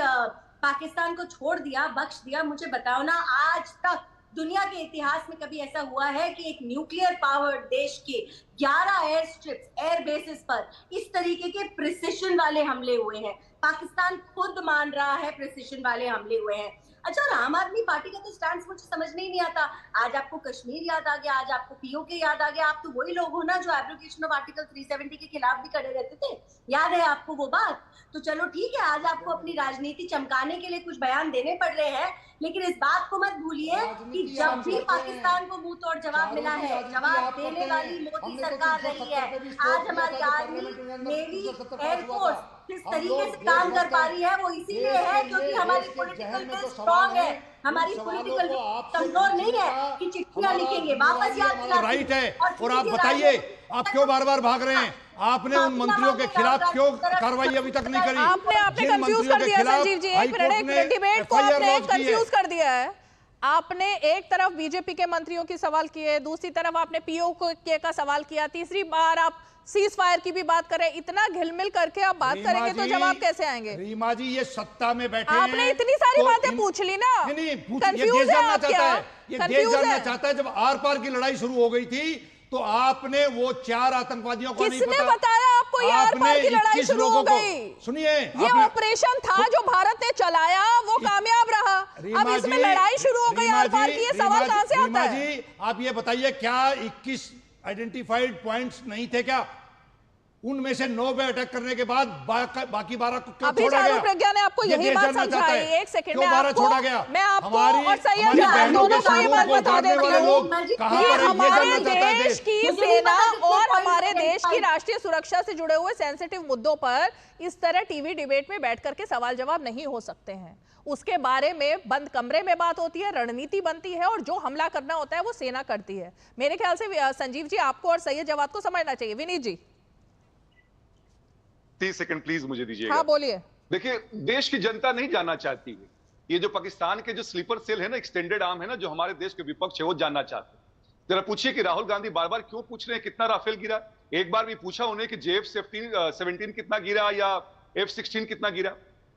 पाकिस्तान को छोड़ दिया, बख्श दिया, मुझे बताओ ना, आज तक दुनिया के इतिहास में कभी ऐसा हुआ है कि एक न्यूक्लियर पावर्ड देश के 11 एयर स्ट्रिप्स, एयर बेसिस पर इस तरीके के प्रिसिशन वाले हमले हुए हैं? पाकिस्तान खुद मान रहा है प्रिसिशन वाले हमले हुए हैं। अच्छा, और आम आदमी पार्टी का तो स्टैंड मुझे समझने ही नहीं आता। आज आपको कश्मीर याद आ गया, आज आपको पीओके याद आ गया। आप तो वही लोग हो ना जो एब्रोगेशन ऑफ आर्टिकल 370 के खिलाफ भी खड़े रहते थे, याद है आपको वो बात? तो चलो ठीक है, आज आपको अपनी राजनीति चमकाने के लिए कुछ बयान देने पड़ रहे हैं, लेकिन इस बात को मत भूलिए कि जब भी पाकिस्तान को मुंह तोड़ जवाब मिला है, जवाब देने वाली मोदी सरकार रही है। आज हमारी आर्मी, नेवी, एयरफोर्स किस तरीके से काम कर पा रही है, वो इसीलिए है क्योंकि हमारी पॉलिटिकल विल स्ट्रांग है, हमारी पॉलिटिकल कमजोर नहीं है कि चिट्ठियां लिखेंगे, वापस याद दिलाते। राइट है। और आप बताइए, आप क्यों बार बार भाग रहे हैं? आपने उन मंत्रियों के खिलाफ क्यों कार्रवाई अभी तक नहीं करी? आपने कंफ्यूज कर दिया संजीव जी, एक मिनट, डिबेट को आपने कंफ्यूज कर दिया है। आपने एक तरफ बीजेपी के मंत्रियों की सवाल किए, दूसरी तरफ आपने पीओके का सवाल किया, तीसरी बार आप सीज फायर की भी बात करें। इतना घिलमिल करके आप बात करेंगे तो जवाब कैसे आएंगे? रीमा जी, ये सत्ता में बैठे आपने इतनी सारी बातें पूछ ली ना। नहीं, ये देश जानना चाहता है, ये देश जानना चाहता है। जब आर पार की लड़ाई शुरू हो गई थी तो आपने वो 4 आतंकवादियों को किसने बताया आपको ये आर पार की लड़ाई शुरू हो गई? सुनिए, ये ऑपरेशन था जो भारत ने चलाया, वो कामयाब रहा। अब इसमें लड़ाई शुरू हो गई आर पार की, ये सवाल कहां से आता है? जी, आप ये बताइए, क्या 21 आइडेंटिफाइड पॉइंट्स नहीं थे क्या? उनमें से 9 पे अटैक करने के बाद बाकी 12 को क्यों छोड़ा गया? प्रज्ञा ने आपको यही बात समझाई। एक सेकंड में आपको, छोड़ा गया? मैं आपको और सैयद दोनों को ये बात बता देती हूँ कि हमारे देश की सेना और हमारे देश की राष्ट्रीय सुरक्षा से जुड़े हुए सेंसिटिव मुद्दों पर इस तरह टीवी डिबेट में बैठ करके सवाल जवाब नहीं हो सकते हैं। उसके बारे में बंद कमरे में बात होती है, रणनीति बनती है, और जो हमला करना होता है वो सेना करती है। मेरे ख्याल से संजीव जी, आपको और सैयद जवाद को समझना चाहिए। विनीत जी 30 सेकंड प्लीज मुझे दीजिएगा। हाँ बोलिए। देखिए, देश की जनता नहीं जानना चाहती है। ये जो पाकिस्तान के जो स्लीपर सेल है ना, एक्सटेंडेड आर्म है ना, जो हमारे देश के विपक्ष है, वो जानना चाहते हैं। जरा पूछिए कि राहुल गांधी बार बार क्यों पूछ रहे हैं कितना राफेल गिरा? एक बार भी पूछा उन्हें कि JF-17 कितना गिरा या F-16 कितना गिरा?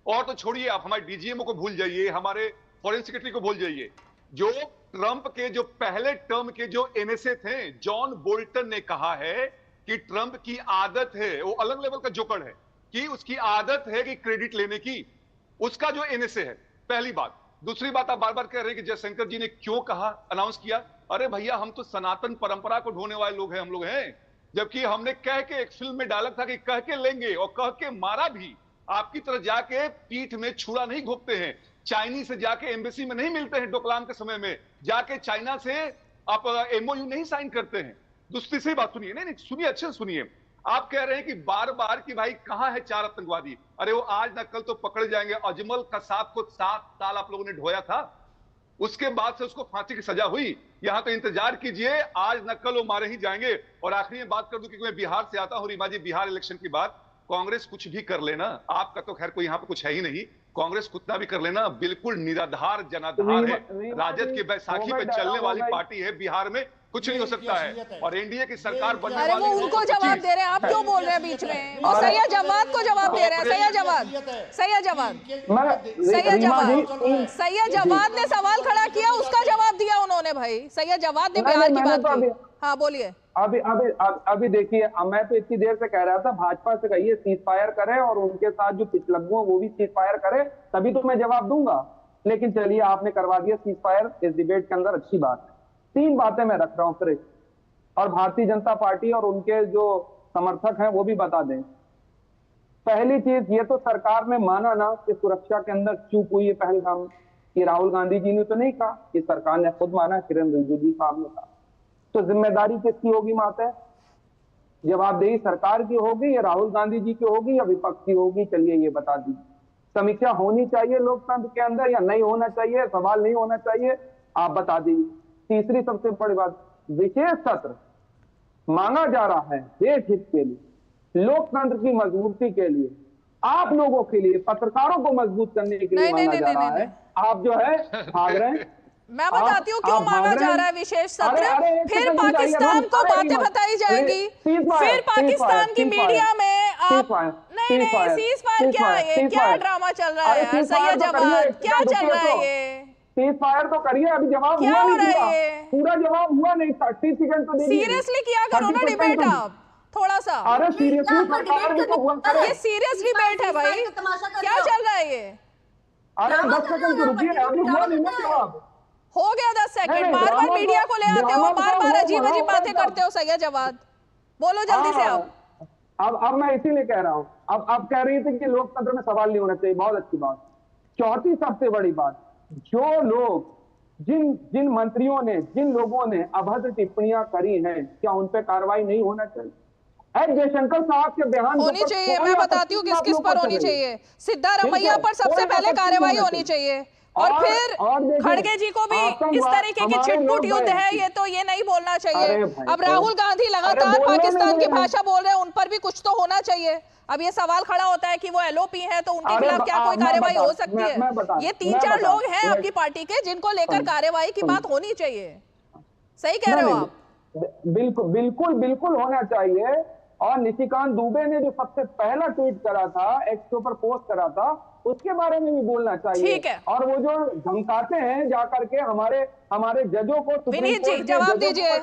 और तो छोड़िए, आप हमारे DGMO को भूल जाइए, हमारे फॉरेन सेक्रेटरी को भूल जाइए। जो ट्रंप के जो पहले टर्म के जो NSA थे, जॉन बोल्टन ने कहा है कि ट्रंप की आदत है, वो अलग लेवल का जोकर है, कि उसकी आदत है कि क्रेडिट लेने की, उसका जो NSA है। पहली बात। दूसरी बात, आप बार बार कह रहे हैं कि जयशंकर जी ने क्यों कहा, अनाउंस किया। अरे भैया, हम तो सनातन परंपरा को ढोने वाले लोग हैं, हम लोग हैं। जबकि हमने कह के, एक फिल्म में डायलॉग था कि कह के लेंगे, और कह के मारा भी। आपकी तरह जाके पीठ में छुरा नहीं घोपते हैं, चाइनीज से जाके एम्बेसी में नहीं मिलते हैं, डोकलाम के समय में जाके चाइना से आप MOU नहीं साइन करते हैं। दूसरी सी बात सुनिए, नहीं सुनिए, अच्छे से सुनिए। आप कह रहे हैं कि बार बार कि भाई कहां है 4 आतंकवादी? अरे वो आज न कल तो पकड़े जाएंगे। अजमल कसाब को 7 साल आप लोगों ने ढोया था, उसके बाद से उसको फांसी की सजा हुई। यहां तो इंतजार कीजिए, आज न कल वो मारे ही जाएंगे। और आखिरी में बात कर दूं, क्योंकि मैं बिहार से आता हूं, रीमा जी, बिहार इलेक्शन की बात, कांग्रेस कुछ भी कर लेना, आपका तो खैर कोई यहां पर कुछ है ही नहीं, कांग्रेस कितना भी कर लेना, बिल्कुल निराधार जनाधार है। राजद की बैसाखी पे चलने वाली पार्टी है। बिहार में कुछ नहीं हो सकता है, और एनडीए की सरकार बनने वाली है। अरे वो उनको जवाब दे रहे हैं, आप क्यों बोल रहे हैं बीच में? वो सैयद जवाद को जवाब दे रहे हैं। सैयद जवाद ने सवाल खड़ा किया, उसका जवाब दिया उन्होंने। भाई सैयद जवाद ने बिहार की बात की। हाँ बोलिए। अभी देखिए, मैं तो इतनी देर से कह रहा था, भाजपा से कहिए सीज फायर करे, और उनके साथ जो पिछलग्गू वो भी सीज फायर करे, तभी तो मैं जवाब दूंगा। लेकिन चलिए, आपने करवा दिया सीज फायर इस डिबेट के अंदर, अच्छी बात है। 3 बातें मैं रख रहा हूं फिर, और भारतीय जनता पार्टी और उनके जो समर्थक हैं वो भी बता दें। पहली चीज, ये तो सरकार ने माना ना कि सुरक्षा के अंदर चूक हुई है पहलगाम। ये राहुल गांधी जी ने तो नहीं कहा, कि सरकार ने खुद माना, किरण रिजिजू साहब ने कहा। तो जिम्मेदारी किसकी होगी माता? जवाबदेही सरकार की होगी या राहुल गांधी जी की होगी या विपक्ष की होगी? चलिए ये बता दीजिए। समीक्षा होनी चाहिए लोकतंत्र के अंदर या नहीं होना चाहिए? सवाल नहीं होना चाहिए, आप बता दीजिए। तीसरी सबसे बड़ी बात, विशेष सत्र मांगा जा रहा है देश हित के लिए, लोकतंत्र की मजबूती के लिए, आप लोगों के लिए, पत्रकारों को मजबूत करने के लिए मांगा जा रहा है। आप जो है भाग रहे हैं। मैं बताती हूँ क्यों मांगा जा रहा है विशेष सत्र। फिर पाकिस्तान को बातें बताई जाएंगी, फिर पाकिस्तान की मीडिया में आप नहीं सीज फायर क्या है, ये क्या ड्रामा चल रहा है सैयद जवाद, क्या चल रहा है ये? सीज फायर तो करिए, अभी जवाब क्या हो रहा है? पूरा जवाब हुआ नहीं, 30 सेकंड तो दीजिए। सीरियसली किया करो ना डिबेट आप थोड़ा सा। अरे सीरियसली ये सीरियस डिबेट है भाई, क्या चल रहा है ये? अरे 10 सेकंड तो रुकिए, अभी हुआ नहीं ना जवाब। हो गया 10 सेकंड, बार बार मीडिया को ले आते हो, बार बार अजीब अजीब बातें करते हो सैयद जवाद, बोलो जल्दी से आप। अब मैं इसीलिए कह रहा हूँ, अब आप कह रही थी कि लोकतंत्र में सवाल नहीं होना चाहिए, बहुत अच्छी बात। चौथी सबसे बड़ी बात, जो लोग जिन मंत्रियों ने, जिन लोगों ने अभद्र टिप्पणियां करी हैं, क्या उन पे कार्रवाई नहीं होना चाहिए? जयशंकर साहब के बयान होनी चाहिए, मैं बताती हूँ किस किस पर होनी चाहिए। सिद्धारमैया पर सबसे पहले कार्रवाई होनी चाहिए, और फिर खड़गे जी को भी इस तरीके की छिटपुट युद्ध है ये, तो ये नहीं बोलना चाहिए। अब राहुल गांधी लगातार पाकिस्तान की भाषा बोल रहे हैं, उन पर भी कुछ तो होना चाहिए। अब ये सवाल खड़ा होता है कि वो एलओपी है तो उनके खिलाफ क्या कोई कार्रवाई हो सकती है? ये 3-4 लोग हैं आपकी पार्टी के जिनको लेकर कार्रवाई की बात होनी चाहिए। सही कह रहे हो आप? बिल्कुल बिल्कुल बिल्कुल होना चाहिए। और निशिकांत दुबे ने जो सबसे पहला ट्वीट करा था, एक्स के ऊपर पोस्ट करा था, उसके बारे में भी बोलना चाहिए। ठीक है। और वो जो धमकाते हैं जाकर के हमारे जजों को, विनीत जी जवाब दीजिए।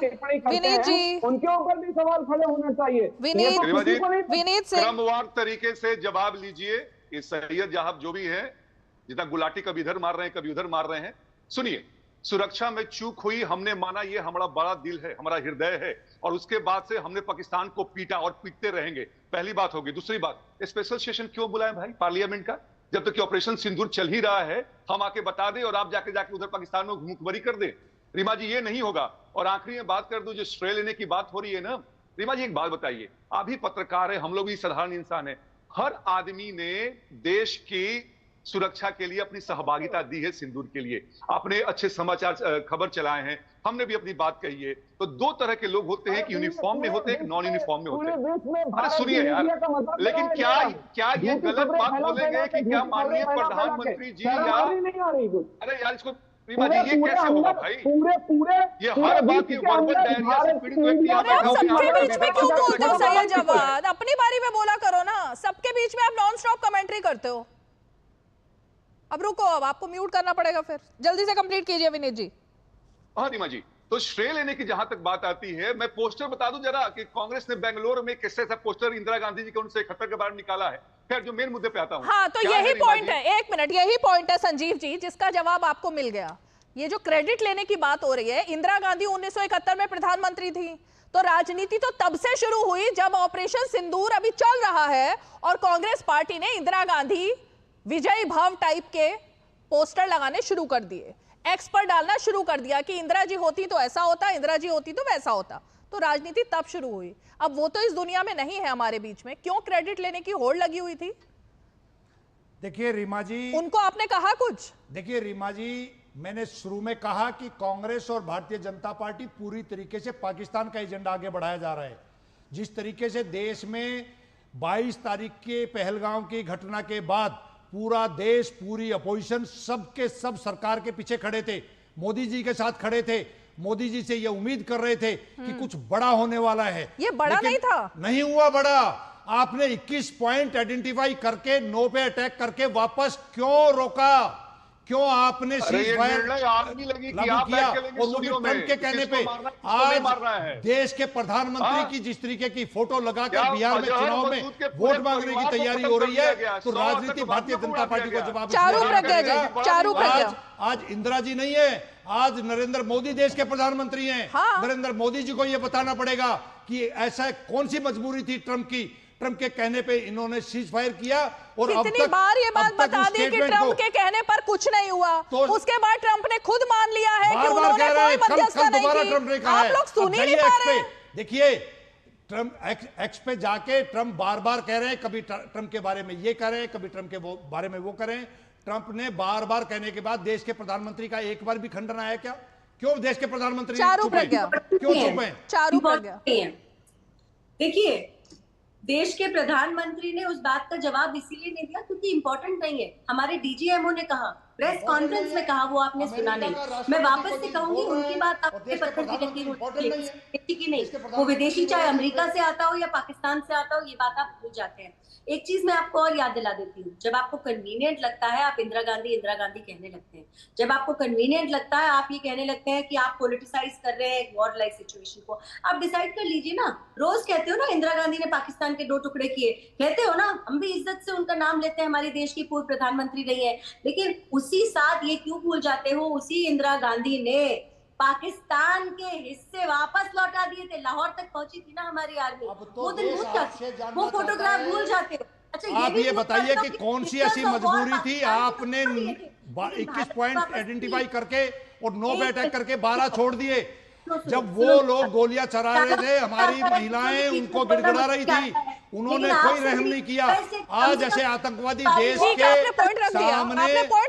विनीत जी, उनके ऊपर भी सवाल खड़े होना चाहिए। विनीत से क्रमवार तरीके से जवाब लीजिए। ये सैयद जहां जो भी है, जितना गुलाटी कभी इधर मार रहे हैं कभी उधर मार रहे हैं। सुनिए, सुरक्षा में चूक हुई, हमने माना, ये हमारा बड़ा दिल है, हमारा हृदय है, और उसके बाद से हमने पाकिस्तान को पीटा और पीटते रहेंगे। पहली बात होगी। दूसरी बात, स्पेशल सेशन क्यों बुलाएं भाई पार्लियामेंट का? जब तक कि ऑपरेशन सिंदूर चल ही रहा है, हम आके बता दें और आप जाके उधर पाकिस्तान में मुखबरी कर दें। रीमा जी, ये नहीं होगा। और आखिरी में बात कर दूं, जो श्रेय लेने की बात हो रही है ना, रीमा जी एक बात बताइए, आप भी पत्रकार है, हम लोग भी साधारण इंसान है। हर आदमी ने देश की सुरक्षा के लिए अपनी सहभागिता दी है। सिंदूर के लिए आपने अच्छे समाचार खबर चलाए हैं, हमने भी अपनी बात कही है। तो दो तरह के लोग होते हैं, कि यूनिफॉर्म में होते हैं, एक नॉन यूनिफॉर्म में होते हैं। अरे सुनिए यार, लेकिन क्या ये गलत बात बोलेंगे कि क्या माननीय प्रधानमंत्री जी, या अरे यार इसको रीमा जी ये कैसे होगा भाई? ये हर बात की वर्बल डायरिया से पीड़ित व्यक्ति सबके बीच में क्यों बोलते हो सैयद जवाद? अपनी बारी में बोला करो ना, सबके बीच में आप नॉन स्टॉप कमेंट्री करते हो। अब रुको, अब आपको म्यूट करना पड़ेगा, फिर जल्दी से कंप्लीट कीजिए विनीत जी। हाँ रीमा जी, तो श्रेय लेने की जहां तक बात आती है, मैं पोस्टर बता दूं जरा कि कांग्रेस ने बेंगलोर में किससे सा पोस्टर इंदिरा गांधी जी के 1971 के बारे में निकाला है। खैर, जो मेन मुद्दे पे आता हूं, हाँ, तो यही पॉइंट है, एक मिनट, यही पॉइंट है संजीव जी, जिसका जवाब आपको मिल गया। ये जो क्रेडिट लेने की बात हो रही है, इंदिरा गांधी 1971 में प्रधानमंत्री थी, तो राजनीति तो तब से शुरू हुई जब ऑपरेशन सिंदूर अभी चल रहा है और कांग्रेस पार्टी ने इंदिरा गांधी विजय भाव टाइप के पोस्टर लगाने शुरू कर दिए, एक्स पर डालना शुरू कर दिया कि इंदिरा जी होती तो ऐसा होता, इंदिरा जी होती तो वैसा होता। तो राजनीति तब शुरू हुई। अब वो तो इस दुनिया में नहीं है हमारे बीच में, क्यों क्रेडिट लेने की होड़ लगी हुई थी? देखिए रीमा जी, उनको आपने कहा कुछ? देखिए रीमा जी, मैंने शुरू में कहा कि कांग्रेस और भारतीय जनता पार्टी पूरी तरीके से पाकिस्तान का एजेंडा आगे बढ़ाया जा रहा है। जिस तरीके से देश में 22 तारीख के पहलगाम की घटना के बाद पूरा देश, पूरी अपोजिशन, सबके सब सरकार के पीछे खड़े थे, मोदी जी के साथ खड़े थे, मोदी जी से ये उम्मीद कर रहे थे कि कुछ बड़ा होने वाला है। ये बड़ा नहीं था, नहीं हुआ बड़ा। आपने 21 पॉइंट आइडेंटिफाई करके नो पे अटैक करके वापस क्यों रोका? क्यों आपने सीज फायर लागू किया? और वो भी ट्रंप के कहने पे आज देश के प्रधानमंत्री की जिस तरीके की फोटो लगाकर बिहार में चुनाव में वोट मांगने की तैयारी हो रही है, तो राजनीति भारतीय जनता पार्टी को जवाब आज इंदिरा जी नहीं है, आज नरेंद्र मोदी देश के प्रधानमंत्री हैं। नरेंद्र मोदी जी को यह बताना पड़ेगा कि ऐसा कौन सी मजबूरी थी ट्रंप की। ट्रंप के कहने पे इन्होंने सीज फायर किया, और अब तक बार ये बात बता दी कि ट्रंप के कहने पर कुछ नहीं हुआ, तो उसके बाद ट्रंप ने खुद मान लिया है कि उन्होंने कोई मध्यस्थता नहीं की। आप लोग सुन ही नहीं पा रहे हैं। देखिए, ट्रम्प एक्स पे जाके ट्रम्प बार बार कह रहे हैं, कभी ट्रम्प के बारे में ये कह रहे हैं, कभी ट्रम्प के बारे में वो करें। ट्रम्प ने बार बार कहने के बाद देश के प्रधानमंत्री का एक बार भी खंडन आया क्या? क्यों देश के प्रधानमंत्री चुप हैं? चारू प्रज्ञा। देखिए, देश के प्रधानमंत्री ने उस बात का जवाब इसीलिए नहीं दिया क्योंकि इंपॉर्टेंट नहीं है। हमारे डीजीएमओ ने कहा, प्रेस कॉन्फ्रेंस में कहा, वो आपने सुना नहीं। मैं वापस से कहूंगी, उनकी बात आपके पत्थर की लकीर होती कि नहीं, वो विदेशी चाहे अमेरिका से आता हो या पाकिस्तान से आता हो, ये बात आप भूल जाते हैं। एक चीज मैं आपको और याद दिला देती हूँ, जब आपको कन्वीनियंट लगता है आप इंदिरा गांधी कहने लगते हैं। जब आपको कन्वीनियंट लगता है आप ये कहने लगते हैं कि आप पॉलिटिसाइज कर रहे हैं वॉर लाइक सिचुएशन को। आप डिसाइड कर लीजिए ना। रोज कहते हो ना इंदिरा गांधी ने पाकिस्तान के 2 टुकड़े किए, कहते हो ना, हम भी इज्जत से उनका नाम लेते हैं, हमारे देश की पूर्व प्रधानमंत्री रही है। लेकिन उसी साथ ये क्यों भूल जाते हो, उसी इंदिरा गांधी ने पाकिस्तान के हिस्से वापस लौटा दिए थे। लाहौर तक पहुंची थी ना हमारी आर्मी, वो दिन भूल जाते, वो फोटोग्राफ भूल जाते हो। अच्छा, आप ये बताइए कि कौन सी ऐसी मजबूरी थी? आपने 21 पॉइंट आइडेंटिफाई करके और 9 पे अटैक करके 12 छोड़ दिए। जब वो लोग गोलियां चला रहे थे, हमारी महिलाएं उनको गिड़गिड़ा रही थी, उन्होंने कोई रहम नहीं किया। आज ऐसे आतंकवादी देश के सामने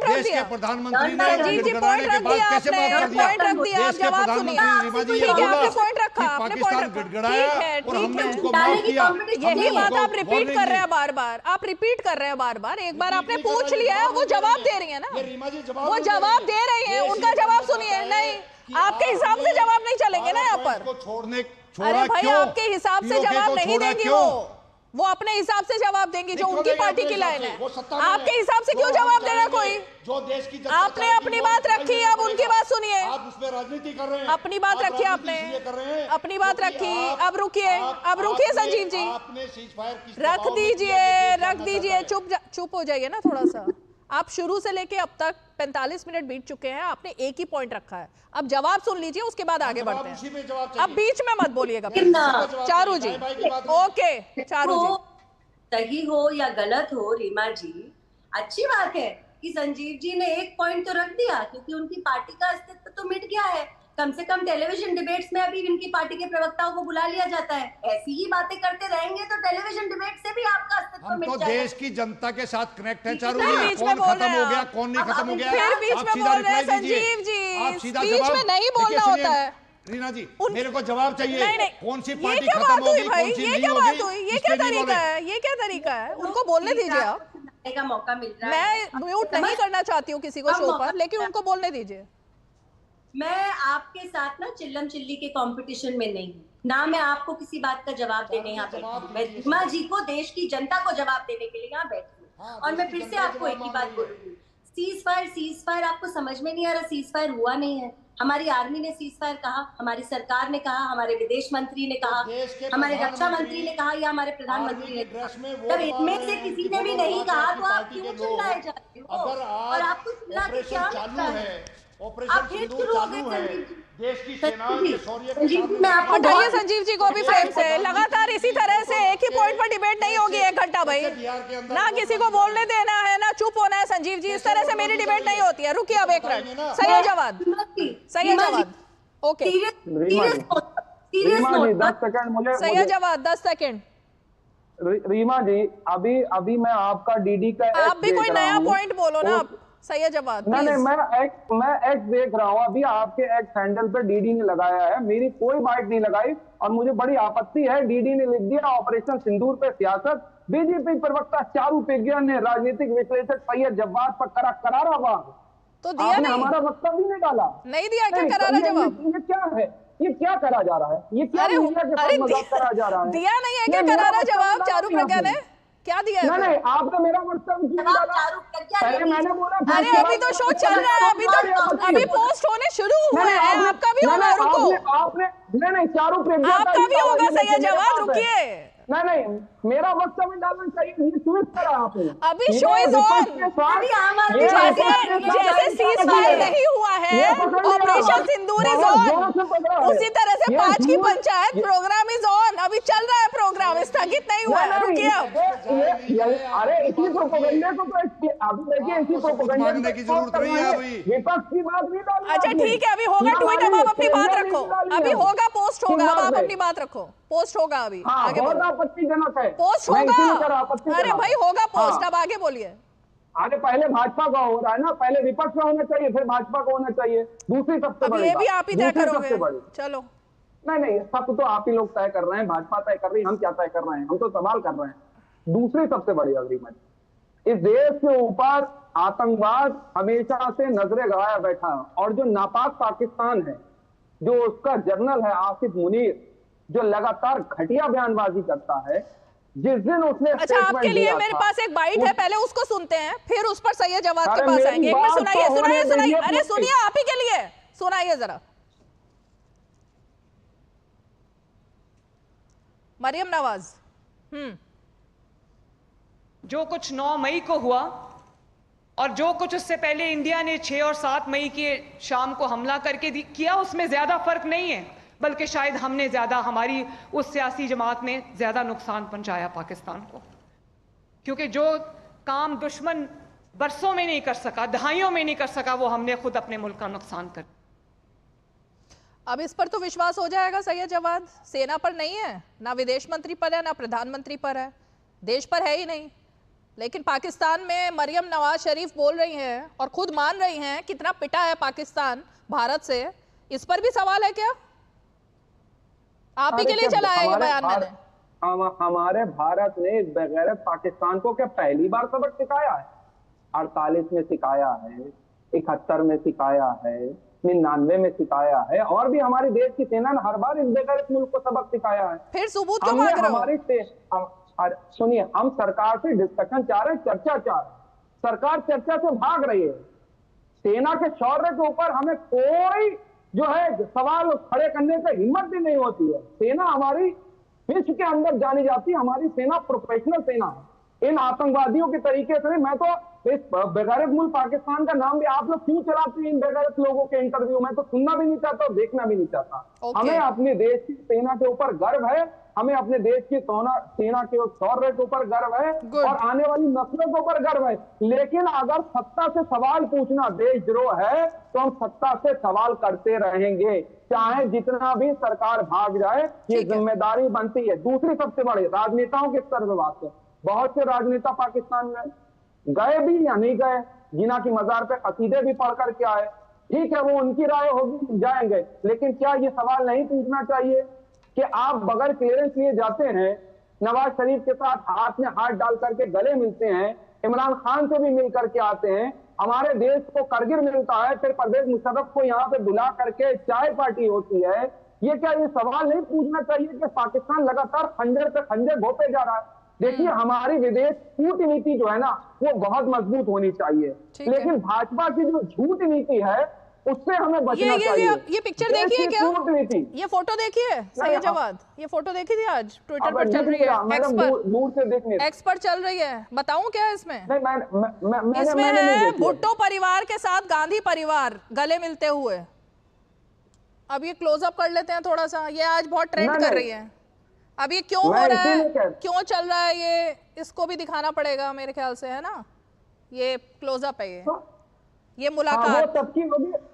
देश के प्रधानमंत्री ने गिड़गिड़ाने के बाद कैसे माफ कर दिया? देश के प्रधानमंत्री रीमा जी ने बोला कि पाकिस्तान गिड़गिड़ाया और हमने उसको माफ किया। यही बात आप रिपीट कर रहे हैं बार बार, आप रिपीट कर रहे हैं बार बार। एक बार आपने पूछ लिया है, वो जवाब दे रही है ना, वो जवाब दे रही है, उनका जवाब सुनिए। नहीं, आपके हिसाब से जवाब नहीं चलेंगे ना यहाँ पर। अरे भाई, आपके हिसाब से जवाब नहीं देंगी वो अपने हिसाब से जवाब देंगी, जो उनकी पार्टी की लाइन है। आपके हिसाब से क्यों जवाब देना कोई? जो देश की आपने अपनी बात रखी, अब उनकी बात सुनिए। आप उसमें राजनीति कर रहे हैं। अपनी बात रखी आपने, अपनी बात रखी, अब रुकिए, अब रुकिए संजीव जी, रख दीजिए, चुप हो जाइए ना थोड़ा सा। आप शुरू से लेके अब तक 45 मिनट बीत चुके हैं, आपने एक ही पॉइंट रखा है। अब जवाब सुन लीजिए, उसके बाद आगे बढ़ते हैं। अब बीच में मत बोलिएगा। चारू जी, ओके, चारू जी, सही हो या गलत हो रीमा जी, अच्छी बात है कि संजीव जी ने एक पॉइंट तो रख दिया, क्योंकि उनकी पार्टी का अस्तित्व तो मिट गया है। कम से कम टेलीविजन डिबेट्स में अभी इनकी पार्टी के प्रवक्ताओं को बुला लिया जाता है। ऐसी ही बातें करते रहेंगे तो टेलीविजन डिबेट से भी आपका अस्तित्व मिट जाएगा। देश की जनता के साथ कनेक्ट है चारू जी, कौन खत्म हो गया, कौन नहीं खत्म हो गया, आप सीधा रिप्लाई दीजिए। आप सीधा जवाब नहीं बोलना होता है। रीना जी, मेरे को जवाब चाहिए, कौन सी पार्टी खत्म होगी, कौन सी नहीं होगी? ये क्या तरीका है? ये क्या तरीका है? उनको बोलने दीजिए। आप का मौका मिल रहा है। मैं म्यूट नहीं करना चाहती हूँ किसी को शो पर, लेकिन उनको बोलने दीजिए। मैं आपके साथ ना चिल्लम चिल्ली के कंपटीशन में नहीं हूँ, ना मैं आपको किसी बात का जवाब देने यहाँ बैठी हूँ। मैं रीमा जी को, देश की जनता को जवाब देने के लिए यहाँ बैठी हूँ। और मैं फिर से आपको एक ही बात बोलूंगी, सीज फायर आपको समझ में नहीं आ रहा। सीज फायर हुआ नहीं है। हमारी आर्मी ने सीज फायर कहा, हमारी सरकार ने कहा, हमारे विदेश मंत्री ने कहा, हमारे रक्षा मंत्री ने कहा, या हमारे प्रधानमंत्री ने कहा। जब इनमें से किसी ने भी नहीं कहा तो आप क्यों चिल्लाए जाते हो? और आपको चिल्ला के क्या लगता है? आप फिर शुरू हो गए देश की सेना के शौर्य के साथ। हटाइए संजीव जी को भी फ्रेम से। लगातार इसी तरह से एक ही पॉइंट पर डिबेट नहीं होगी 1 घंटा भाई। ना किसी को बोलने देना है, ना चुप होना है। संजीव जी, इस तरह से मेरी डिबेट नहीं होती है। रुकिए अब 1 मिनट। सही है जवाब, सही है जवाब। ओके, सही है जवाब। 10 सेकेंड। रीमा जी, अभी मैं आपका डीडी का आप भी कोई नया पॉइंट बोलो ना। सही है जवाब। नहीं, मैं एक्स देख रहा हूँ। अभी आपके एक्स हैंडल पे डीडी ने लगाया है, मेरी कोई बाइट नहीं लगाई। और मुझे बड़ी आपत्ति है, डीडी ने लिख दिया ऑपरेशन सिंदूर पे सियासत। बीजेपी प्रवक्ता चारू प्रज्ञा ने राजनीतिक विश्लेषक सैयद जव्वाद पर करा करारा वार तो दिया नहीं, हमारा वक्तव्य नहीं डाला, नहीं दिया क्या करारा जवाब? ये क्या है? ये क्या करा जा रहा है? ये क्या मीडिया के साथ मजाक करा जा रहा है? दिया नहीं है क्या करारा जवाब चारू प्रज्ञा ने? क्या दिया है? नहीं, आपने मेरा वक्तव्य क्यों डाला? पहले मैंने बोला। अरे अभी तो शो चल रहा है, अभी पोस्ट होने शुरू हुए हैं। आपका भी होगा, रुको। आपने नहीं, चारू प्रज्ञा आपका भी होगा। सही है जवाब, रुकिए। नहीं, मेरा वक्तव्य डालना चाहिए। ये ट्वीट करा आपने। अभी शो इज ऑन। जैसे सीज फायर नहीं हुआ है, ऑपरेशन सिंदूर इज ऑन, उसी तरह से 5 की पंचायत प्रोग्राम इज ऑन। अभी चल रहा है प्रोग्राम। प्रोग्राम स्थगित नहीं हुआ है, रुकिए अब। अरे इसी प्रोपेगेंडे को तो अभी देखिए, इसी प्रोपेगेंडे मांगने की जरूरत नहीं है अभी। विपक्ष की बात नहीं डाली। अच्छा ठीक है, अभी होगा ट्वीट, अब आप अपनी बात रखो। अभी होगा पोस्ट होगा, अब आप अपनी बात रखो। पोस्ट होगा अभी, आगे बोलो। आपत्तिजनक है, पोस्ट होगा। अरे भाई होगा पोस्ट, अब आगे बोलिए। अरे पहले भाजपा का हो रहा है ना, पहले विपक्ष का होना चाहिए, फिर भाजपा का होना चाहिए। दूसरी सबसे बड़ी ये भी आप ही तय करोगे, चलो। नहीं, सब तो आप ही लोग तय कर रहे हैं, भाजपा तय कर रही है, हम क्या तय कर रहे हैं, हम तो सवाल कर रहे हैं। दूसरी सबसे बड़ी अग्रीमेंट, इस देश के ऊपर आतंकवाद हमेशा से नजरे गड़ाया बैठा, और जो नापाक पाकिस्तान है, जो उसका जनरल है आसिफ मुनीर, जो लगातार घटिया बयानबाजी करता है, जिस दिन उसने अच्छा आपके लिए मेरे पास एक बाइट है, पहले उसको सुनते हैं, फिर उस पर सैयद जवाद के पास आएंगे। एक मिनट सुनाइए। अरे सुनिए, आप ही के लिए सुनाइए जरा। मरियम नवाज। जो कुछ 9 मई को हुआ और जो कुछ उससे पहले इंडिया ने 6 और 7 मई के शाम को हमला करके किया, उसमें ज्यादा फर्क नहीं है, बल्कि शायद हमने ज्यादा, हमारी उस सियासी जमात ने ज्यादा नुकसान पहुंचाया पाकिस्तान को, क्योंकि जो काम दुश्मन बरसों में नहीं कर सका, दहाइयों में नहीं कर सका, वो हमने खुद अपने मुल्क का नुकसान कर। अब इस पर तो विश्वास हो जाएगा सैयद जवाद, सेना पर नहीं है, ना विदेश मंत्री पर है, ना प्रधानमंत्री पर है, देश पर है ही नहीं। लेकिन पाकिस्तान में मरियम नवाज शरीफ बोल रही हैं और खुद मान रही हैं कितना पिटा है पाकिस्तान भारत से, इस पर भी सवाल है क्या? आप ही के लिए चला है ये बयान मैंने। हमारे भारत ने इस बेगैरत पाकिस्तान को क्या पहली बार सबक सिखाया है? 48 में सिखाया है, 71 में सिखाया है, 99 में सिखाया है, और भी हमारी देश की सेना ने हर बार इस बेगैरत मुल्क को सबक सिखाया है। फिर सबूत क्यों मांग रहे हो? सुनिए, हम सरकार से डिस्कशन चाह रहे हैं, चर्चा चाह रहे हैं, सरकार चर्चा से भाग रही है। सेना के शौर्य के ऊपर हमें कोई जो है सवाल खड़े करने से हिम्मत भी नहीं होती है। सेना हमारी विश्व के अंदर जानी जाती है, हमारी सेना प्रोफेशनल सेना है। इन आतंकवादियों के तरीके से मैं तो इस बेगैरत मुल्क पाकिस्तान का नाम भी आप लोग क्यों चलाते हैं इन बेगैरत लोगों के इंटरव्यू में, तो सुनना भी नहीं चाहता और देखना भी नहीं चाहता। हमें अपने देश की सेना के ऊपर गर्व है, हमें अपने देश की सेना के शौर्य के ऊपर गर्व है, और आने वाली नस्लों के ऊपर गर्व है। लेकिन अगर सत्ता से सवाल पूछना देशद्रोह है, तो हम सत्ता से सवाल करते रहेंगे, चाहे जितना भी सरकार भाग जाए, ये जिम्मेदारी बनती है। दूसरी सबसे बड़ी, राजनेताओं के स्तर पर बात है। बहुत से राजनेता पाकिस्तान गए भी या नहीं गए, जिना की मजार पे कसीदे भी पढ़ करके आए, ठीक है, वो उनकी राय होगी, जाएंगे, लेकिन क्या ये सवाल नहीं पूछना चाहिए कि आप बगैर क्लियरेंस लिए जाते हैं, नवाज शरीफ के साथ हाथ में हाथ डाल करके गले मिलते हैं, इमरान खान से भी मिल करके आते हैं, हमारे देश को करगिल मिलता है, फिर परवेज मुशर्रफ को यहाँ पे बुला करके चाय पार्टी होती है। ये क्या ये सवाल नहीं पूछना चाहिए कि पाकिस्तान लगातार खंजर पे खंजर घोपे जा रहा है? देखिए, हमारी विदेश कूटनीति जो है ना, वो बहुत मजबूत होनी चाहिए, लेकिन भाजपा की जो झूठ नीति है उससे हमें बचना चाहिए। ये पिक्चर देखिए क्या, ये फोटो देखिए सैयद जवाद, ये फोटो देखी थी आज ट्विटर पर चल रही है, एक्स पर चल रही है, बताऊं क्या इसमें? इसमें है भुट्टो परिवार के साथ गांधी परिवार गले मिलते हुए। अब ये क्लोजअप कर लेते हैं थोड़ा सा, ये आज बहुत ट्रेंड कर रही है। अब ये क्यों हो रहा है, क्यों चल रहा है, ये इसको भी दिखाना पड़ेगा मेरे ख्याल से, है ना? ये क्लोजअप है, ये मुलाकात।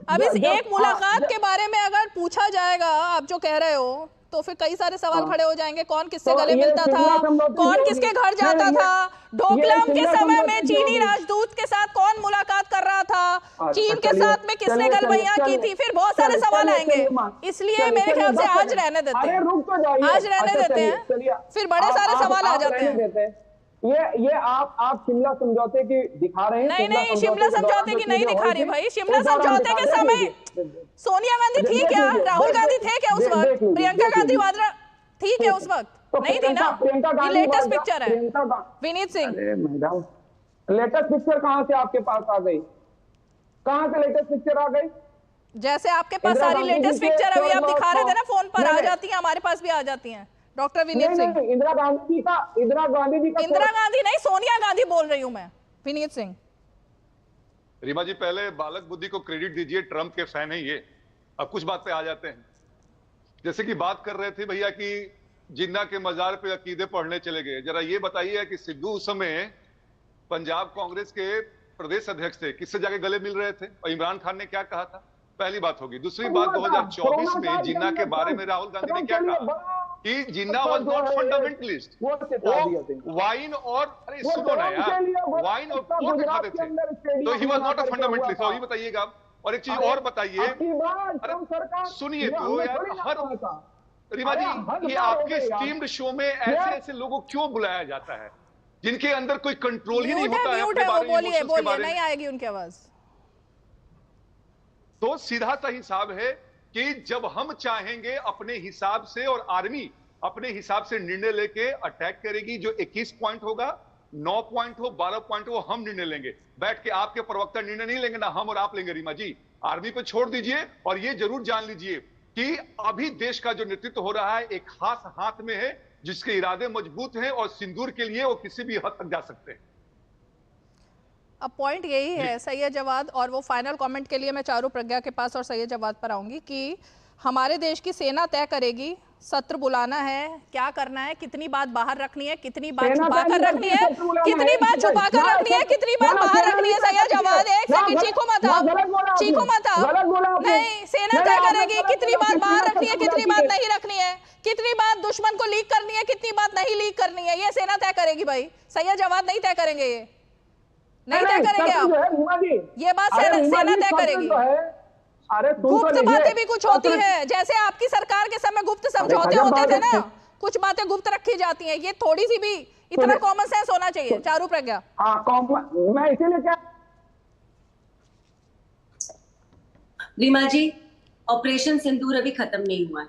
अब इस एक मुलाकात के बारे में अगर पूछा जाएगा, आप जो कह रहे हो, तो फिर कई सारे सवाल खड़े हो जाएंगे। कौन किससे गले मिलता था, कौन किसके घर जाता था, डोकलाम के समय में चीनी राजदूत के साथ कौन मुलाकात कर रहा था, चीन के साथ में किसने गलबैया की थी, फिर बहुत सारे सवाल आएंगे। इसलिए मेरे ख्याल से आज रहने देते हैं, आज रहने देते हैं, फिर बड़े सारे सवाल आ जाते हैं। ये आप शिमला समझौते की दिखा रहे हैं? नहीं, शिमला समझौते की नहीं दिखा रही भाई। शिमला समझौते के समय सोनिया गांधी थी क्या, राहुल गांधी थे क्या उस वक्त, प्रियंका गांधी वाड्रा थी क्या उस वक्त? नहीं थी ना। ये लेटेस्ट पिक्चर है Vineet Singh. Madam, latest picture कहां से आपके पास आ गई, कहां से लेटेस्ट पिक्चर आ गई? जैसे आपके पास सारी लेटेस्ट पिक्चर अभी आप दिखा रहे थे ना, फोन पर आ जाती है, हमारे पास भी आ जाती है। डॉक्टर विनीत सिंह, इंदिरा गांधी नहीं, सोनिया गांधी बोल रही हूं मैं। विनीत सिंह, रीमा जी, पहले बालक बुद्धि को क्रेडिट दीजिए, ट्रंप के फैन है ये। अब कुछ बात पे आ जाते हैं, जैसे कि बात कर रहे थे भैया कि जिन्ना के मजार पे अकीदे पढ़ने चले गए। जरा ये बताइए कि सिद्धू उस समय पंजाब कांग्रेस के प्रदेश अध्यक्ष थे, किससे जाके गले मिल रहे थे और इमरान खान ने क्या कहा था? पहली बात होगी। दूसरी बात, 2024 में जिन्ना के बारे में राहुल गांधी ने क्या कहा कि जिन्ना वाज नॉट फंडामेंटलिस्ट, वो वाइन और अरे सुनो ना यार, वाइन और कोक खाते थे, तो he was not a fundamentalist. और ये बताइएगा, और एक चीज और बताइए, अरे सुनिए तो यार, हर रीमा जी, ये आपके स्ट्रीम्ड शो में ऐसे ऐसे लोगों क्यों बुलाया जाता है जिनके अंदर कोई कंट्रोल ही नहीं होता है अपने बारे में, इमोशंस के बारे में? नहीं आएगी उनकी आवाज। तो सीधा सा हिसाब है कि जब हम चाहेंगे अपने हिसाब से, और आर्मी अपने हिसाब से निर्णय लेके अटैक करेगी, जो 21 पॉइंट होगा, 9 पॉइंट हो, 12 पॉइंट हो, हम निर्णय लेंगे। बैठ के आपके प्रवक्ता निर्णय नहीं लेंगे, ना हम और आप लेंगे। रीमा जी, आर्मी पे छोड़ दीजिए, और ये जरूर जान लीजिए कि अभी देश का जो नेतृत्व हो रहा है एक खास हाथ में है, जिसके इरादे मजबूत हैं, और सिंदूर के लिए वो किसी भी हद तक जा सकते हैं। अब पॉइंट यही है सैयद जवाद, और वो फाइनल कमेंट के लिए मैं चारू प्रज्ञा के पास और सैयद जवाद पर आऊंगी कि हमारे देश की सेना तय करेगी सत्र बुलाना है, क्या करना है, कितनी बात बाहर रखनी है, कितनी बात छुपा कर रखनी है, कितनी बात छुपा कर रखनी है, कितनी बात बाहर रखनी है। सैयद जवाद, एक सेकंड, चीखो मत आप, चीखो मत आप। नहीं, सेना तय करेगी कितनी बात बाहर रखनी है, कितनी बात नहीं रखनी है, कितनी बात दुश्मन को लीक करनी है, कितनी बात नहीं लीक करनी है, ये सेना तय करेगी भाई। सैयद जवाद नहीं तय करेंगे, ये नहीं तय करेंगे आप, ये बात सेना तय करेगी। गुप्त बातें भी कुछ होती है, जैसे आपकी सरकार के समय गुप्त समझौते होते थे ना, कुछ बातें गुप्त रखी जाती हैं, ये थोड़ी सी भी इतना कॉमन सेंस होना चाहिए। चारू प्रज्ञा, मैं इसीलिए क्या रीमा जी, ऑपरेशन सिंदूर अभी खत्म नहीं हुआ है।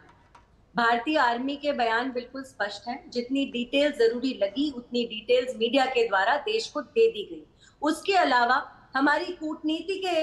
भारतीय आर्मी के बयान बिल्कुल स्पष्ट हैं, जितनी डिटेल्स जरूरी लगी उतनी डिटेल्स मीडिया के द्वारा देश को दे दी गई। उसके अलावा हमारी कूटनीति के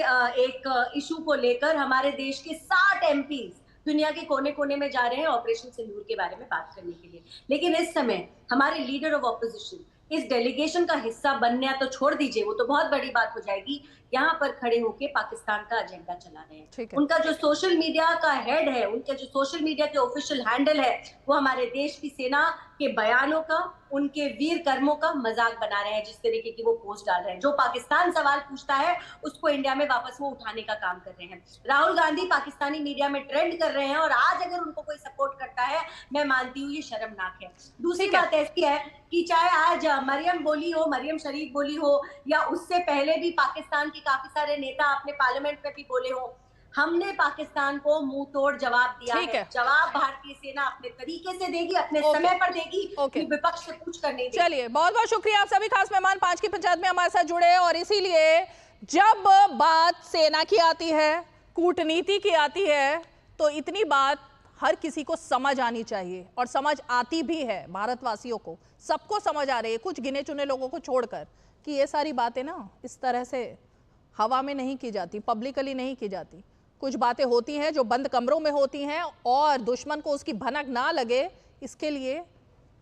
एक इशू को लेकर हमारे देश के 60 एमपीज दुनिया के कोने कोने में जा रहे हैं ऑपरेशन सिंदूर के बारे में बात करने के लिए। लेकिन इस समय हमारे लीडर ऑफ ऑपोजिशन इस डेलीगेशन का हिस्सा बनना तो छोड़ दीजिए, वो तो बहुत बड़ी बात हो जाएगी, यहाँ पर खड़े होके पाकिस्तान का एजेंडा चला रहे हैं। उनका जो सोशल मीडिया का हेड है, उनका जो सोशल मीडिया के ऑफिशियल हैंडल है, वो हमारे देश की सेना के बयानों का, उनके वीर कर्मों का मजाक बना रहे हैं। जिस तरीके की वो पोस्ट डाल रहे हैं, जो पाकिस्तान सवाल पूछता है उसको इंडिया में वापस वो उठाने का काम कर रहे हैं। राहुल गांधी पाकिस्तानी मीडिया में ट्रेंड कर रहे हैं, और आज अगर उनको कोई सपोर्ट करता है, मैं मानती हूँ ये शर्मनाक है। दूसरी बात ऐसी है कि चाहे आज मरियम बोली हो, मरियम शरीफ बोली हो, या उससे पहले भी पाकिस्तान के काफी सारे नेता अपने पार्लियामेंट में भी बोले हो, हमने पाकिस्तान को मुंह तोड़ जवाब दिया है। जवाब भारतीय सेना अपने तरीके से देगी, अपने समय पर देगी, विपक्ष से पूछ कर नहीं देगी। चलिए, बहुत बहुत शुक्रिया आप सभी खास मेहमान 5 की पंचायत में हमारे साथ जुड़े। और इसीलिए जब बात सेना की आती है, कूटनीति की आती है, तो इतनी बात हर किसी को समझ आनी चाहिए, और समझ आती भी है। भारतवासियों को सबको समझ आ रही है, कुछ गिने चुने लोगों को छोड़कर, कि ये सारी बातें ना इस तरह से हवा में नहीं की जाती, पब्लिकली नहीं की जाती। कुछ बातें होती हैं जो बंद कमरों में होती हैं, और दुश्मन को उसकी भनक ना लगे इसके लिए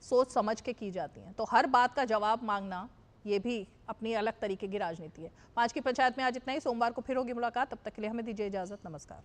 सोच समझ के की जाती हैं। तो हर बात का जवाब मांगना ये भी अपनी अलग तरीके की राजनीति है। 5 की पंचायत में आज इतना ही। सोमवार को फिर होगी मुलाकात, तब तक के लिए हमें दीजिए इजाजत। नमस्कार।